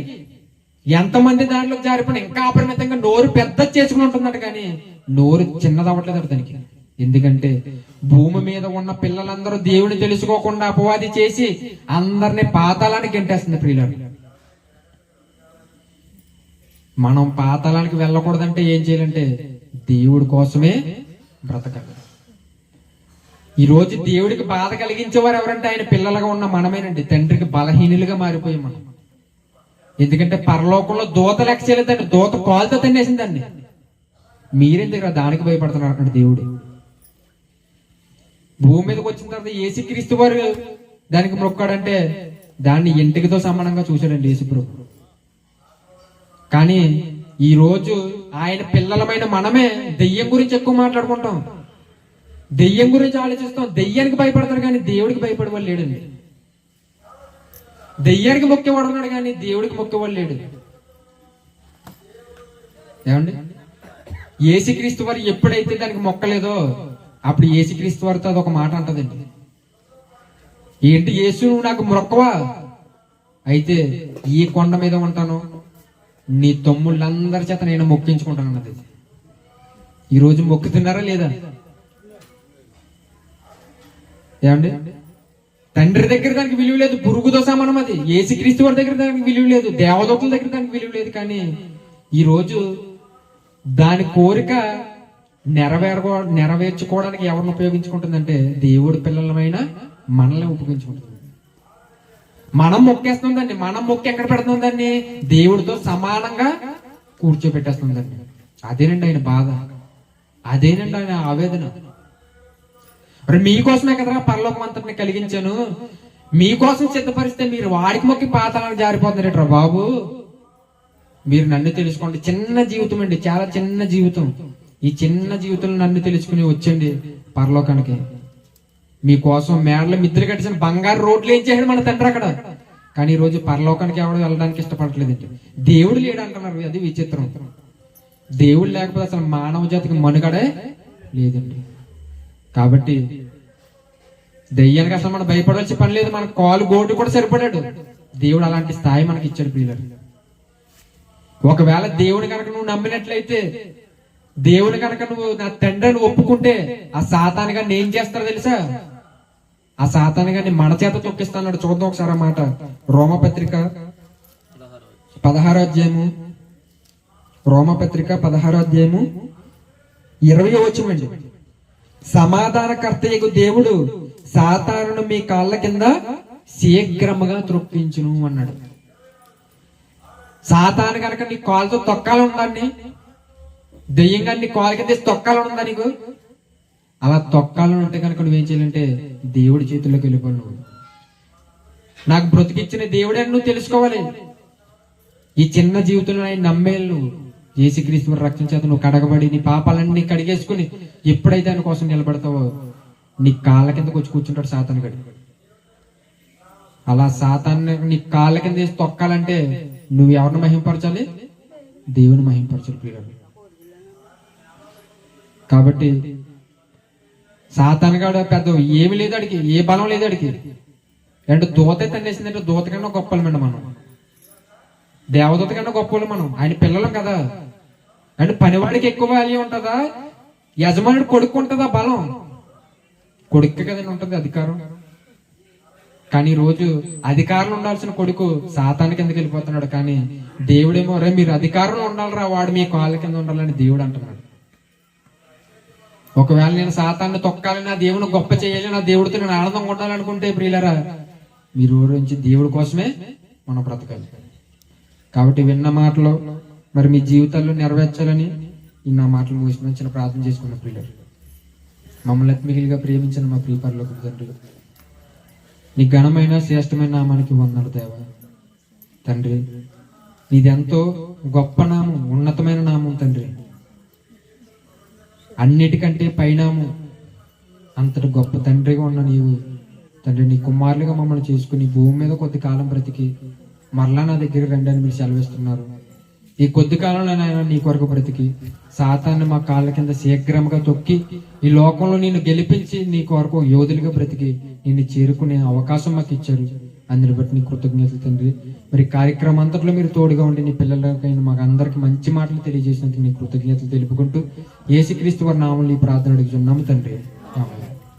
ఎంతమంది దాంట్లో జారిపోయిన ఇంకా అపరిమితంగా నోరు పెద్ద చేసుకుని ఉంటుందట. కానీ నోరు చిన్నదవ్వట్లేదట దానికి. ఎందుకంటే భూమి మీద ఉన్న పిల్లలందరూ దేవుని తెలుసుకోకుండా అపవాది చేసి అందరినీ పాతాళానికి గెంటేస్తుంది. ప్రియులారు, మనం పాతాళానికి వెళ్ళకూడదంటే ఏం చేయాలంటే దేవుడి కోసమే బ్రతకాలి. ఈ రోజు దేవుడికి బాధ కలిగించేవారు ఎవరంటే ఆయన పిల్లలుగా ఉన్న మనమేనండి. తండ్రికి బలహీనులుగా మారిపోయాం మనం. ఎందుకంటే పరలోకంలో దూత లెక్క చేయలేదండి, దూత కాలుతో తన్నేసిందండి. మీరెందుకు దానికి భయపడుతున్నారు అక్కడ దేవుడు? భూమి మీదకి వచ్చిన తర్వాత యేసుక్రీస్తు వారు దానికి మొక్కాడంటే దాన్ని ఇంటికితో సమానంగా చూశాడండి యేసుప్రభు. కానీ ఈ రోజు ఆయన పిల్లలమైన మనమే దెయ్యం గురించి ఎక్కువ మాట్లాడుకుంటాం, దెయ్యం గురించి ఆలోచిస్తాం, దెయ్యానికి భయపడతారు కానీ దేవుడికి భయపడేవాళ్ళు లేడండి. దెయ్యానికి మొక్కేవాడు ఉన్నాడు కానీ దేవుడికి మొక్కేవాళ్ళు లేడు. ఏమండి, యేసుక్రీస్తు వారు ఎప్పుడైతే దానికి మొక్కలేదో అప్పుడు యేసుక్రీస్తు వారితో అదొక మాట అంటదండి. ఏంటి యేసు నువ్వు నాకు మొక్కవా? అయితే ఈ కొండ మీద ఉంటాను, నీ తమ్ముళ్ళందరి చేత నేను మొక్కించుకుంటాను అన్నది. ఈరోజు మొక్కుతున్నారా లేదా? ఏమండి, తండ్రి దగ్గర దానికి విలువ లేదు, పురుగుతో సమానం అది. యేసుక్రీస్తు వారి దగ్గర దానికి విలువ లేదు, దేవదూతల దగ్గర దానికి విలువ లేదు. కానీ ఈ రోజు దాని కోరిక నెరవేర్చుకోవడానికి ఎవరిని ఉపయోగించుకుంటుందంటే దేవుడి పిల్లలమైన మనల్ని ఉపయోగించుకుంటుంది. మనం మొక్కేస్తుందండి, మనం మొక్కి ఎక్కడ పెడుతుందండి? దేవుడితో సమానంగా కూర్చోబెట్టేస్తుందండి. అదేనండి ఆయన బాధ. అదేనండి ఆయన ఆవేదన. మరి మీకోసమే కదరా పరలోకం అంతటిని కలిగించాను, మీకోసం సిద్ధపరిస్తే మీరు వాడికి మొక్కి పాతాళానికి జారిపోతున్నారేట్రా బాబు. మీరు నన్ను తెలుసుకోండి. చిన్న జీవితం అండి, చాలా చిన్న జీవితం. ఈ చిన్న జీవితంలో నన్ను తెలుసుకుని వచ్చండి పరలోకానికి. మీకోసం మేడల మిద్దెలు కట్టించిన బంగారు రోడ్లు ఏం చేశాడు మన తండ్రి అక్కడ. కానీ ఈ రోజు పరలోకానికి ఎవడు వెళ్ళడానికి ఇష్టపడట్లేదండి. దేవుడు లేడు అంటున్నారు, అది విచిత్రం. దేవుడు లేకపోతే అసలు మానవ జాతికి మనుగడే లేదండి. కాబట్టి దెయ్యానికి అసలు మనం భయపడాల్సిన పని లేదు. మన కాలు గోటు కూడా సరిపడాడు. దేవుడు అలాంటి స్థాయి మనకి ఇచ్చాడు ప్రియులారా. ఒకవేళ దేవుని కనుక నువ్వు నమ్మినట్లయితే, దేవుని కనుక నువ్వు నా తండ్రిని ఒప్పుకుంటే, ఆ సాతాను గారిని ఏం చేస్తారో తెలుసా? ఆ సాతాను గారిని మన చేత తొక్కిస్తాడు. చూద్దాం ఒకసారి ఆ మాట. రోమపత్రిక 16వ అధ్యాయము, రోమపత్రిక 16వ అధ్యాయము 20వ వచనమండి. సమాధానకర్తయగు దేవుడు సాతానును మీ కాళ్ళ కింద శీఘ్రముగా త్రొక్కించును అన్నాడు. సాతాను కనుక నీ కాలుతో తొక్కాలని ఉందండి, దెయ్యంగా నీ కాలు కింద తొక్కాలని ఉందా నీకు? అలా తొక్కాలని ఉంటే కనుక నువ్వేం చేయాలంటే దేవుడి చేతుల్లోకి వెళ్ళిపోవాలి. నువ్వు నాకు బ్రతికిచ్చిన దేవుడే నువ్వు తెలుసుకోవాలి. ఈ చిన్న జీవితంలో ఆయన నమ్మేళ్ళు నువ్వు యేసుక్రీస్తు రక్తం చేత నువ్వు కడగబడి నీ పాపాలన్నీ కడిగేసుకుని ఎప్పుడైతే ఆయన కోసం నిలబడతావో నీ కాళ్ళ కిందకు వచ్చి కూర్చుంటాడు సాతాను గడి. అలా సాతాన్ని నీ కాళ్ళ కింద వేసి తొక్కాలంటే నువ్వు ఎవరిని మహింపరచాలి? దేవుని మహింపరచాలి ప్రియుడు. కాబట్టి సాతాను గాడు పెద్ద ఏమి లేదు అడికి, ఏ బలం లేదు అడికి. అంటే దూత తన్నేసిందంటే దూత కన్నా గొప్పలమండి మనం, దేవదూత కన్నా గొప్పలు మనం, ఆయన పిల్లలం కదా. అంటే పనివాడికి ఎక్కువ వాల్యూ ఉంటుందా, యజమానుడు కొడుకు ఉంటుందా బలం? కొడుకు కదండి ఉంటుంది అధికారం. కానీ ఈ రోజు అధికారంలో ఉండాల్సిన కొడుకు సాతాను కిందకి వెళ్ళిపోతున్నాడు. కానీ దేవుడేమో రే మీరు అధికారంలో ఉండాలిరా, వాడు మీ కాళ్ళ కింద ఉండాలని దేవుడు అంటున్నాడు. ఒకవేళ నేను సాతాన్ని తొక్కాలి, నా దేవుని గొప్ప చేయాలి, నా దేవుడితో నేను ఆనందంగా ఉండాలనుకుంటే ప్రియులరా, మీరు నుంచి దేవుడి కోసమే మనం బ్రతకాలి. కాబట్టి విన్న మాటలు మరి మీ జీవితాల్లో నెరవేర్చాలని ఈ నా మాటలు ముగిసిన చిన్న ప్రార్థన చేసుకున్న ప్రియులు. మమ్మల్ని మిగిలిగా ప్రేమించిన మా ప్రియ పరలోకపు తండ్రి, నీ ఘనమైన శ్రేష్టమైన నామానికి వందనాలు దేవా. తండ్రి నీదెంతో గొప్ప నామం, ఉన్నతమైన నామం తండ్రి. అన్నిటికంటే పైనామం, అంతటి గొప్ప తండ్రిగా ఉన్న నీవు తండ్రి నీ కుమారులుగా మమ్మల్ని చేసుకుని భూమి మీద కొద్ది కాలం బ్రతికి మరలా నా దగ్గర రండి అని మీరు సెలవిస్తున్నారు. ఈ కొద్ది కాలంలో నాయన నీ కొరకు బ్రతికి సాతాన్ని మా కాళ్ళ కింద శీఘ్రంగా తొక్కి ఈ లోకంలో నేను గెలిపించి నీ కొరకు యోధులుగా బ్రతికి నిన్ను చేరుకునే అవకాశం మాకు ఇచ్చారు. అందుని బట్టి నీ కృతజ్ఞతలు తండ్రి. మరి కార్యక్రమం అంతట్లో మీరు తోడుగా ఉండి నీ పిల్లలకైనా మాకు అందరికి మంచి మాటలు తెలియజేసినందుకు నీ కృతజ్ఞతలు తెలుపుకుంటూ యేసుక్రీస్తు వారి నామములో ఈ ప్రార్థన అడుగుతున్నాము తండ్రి. ఆమేన్.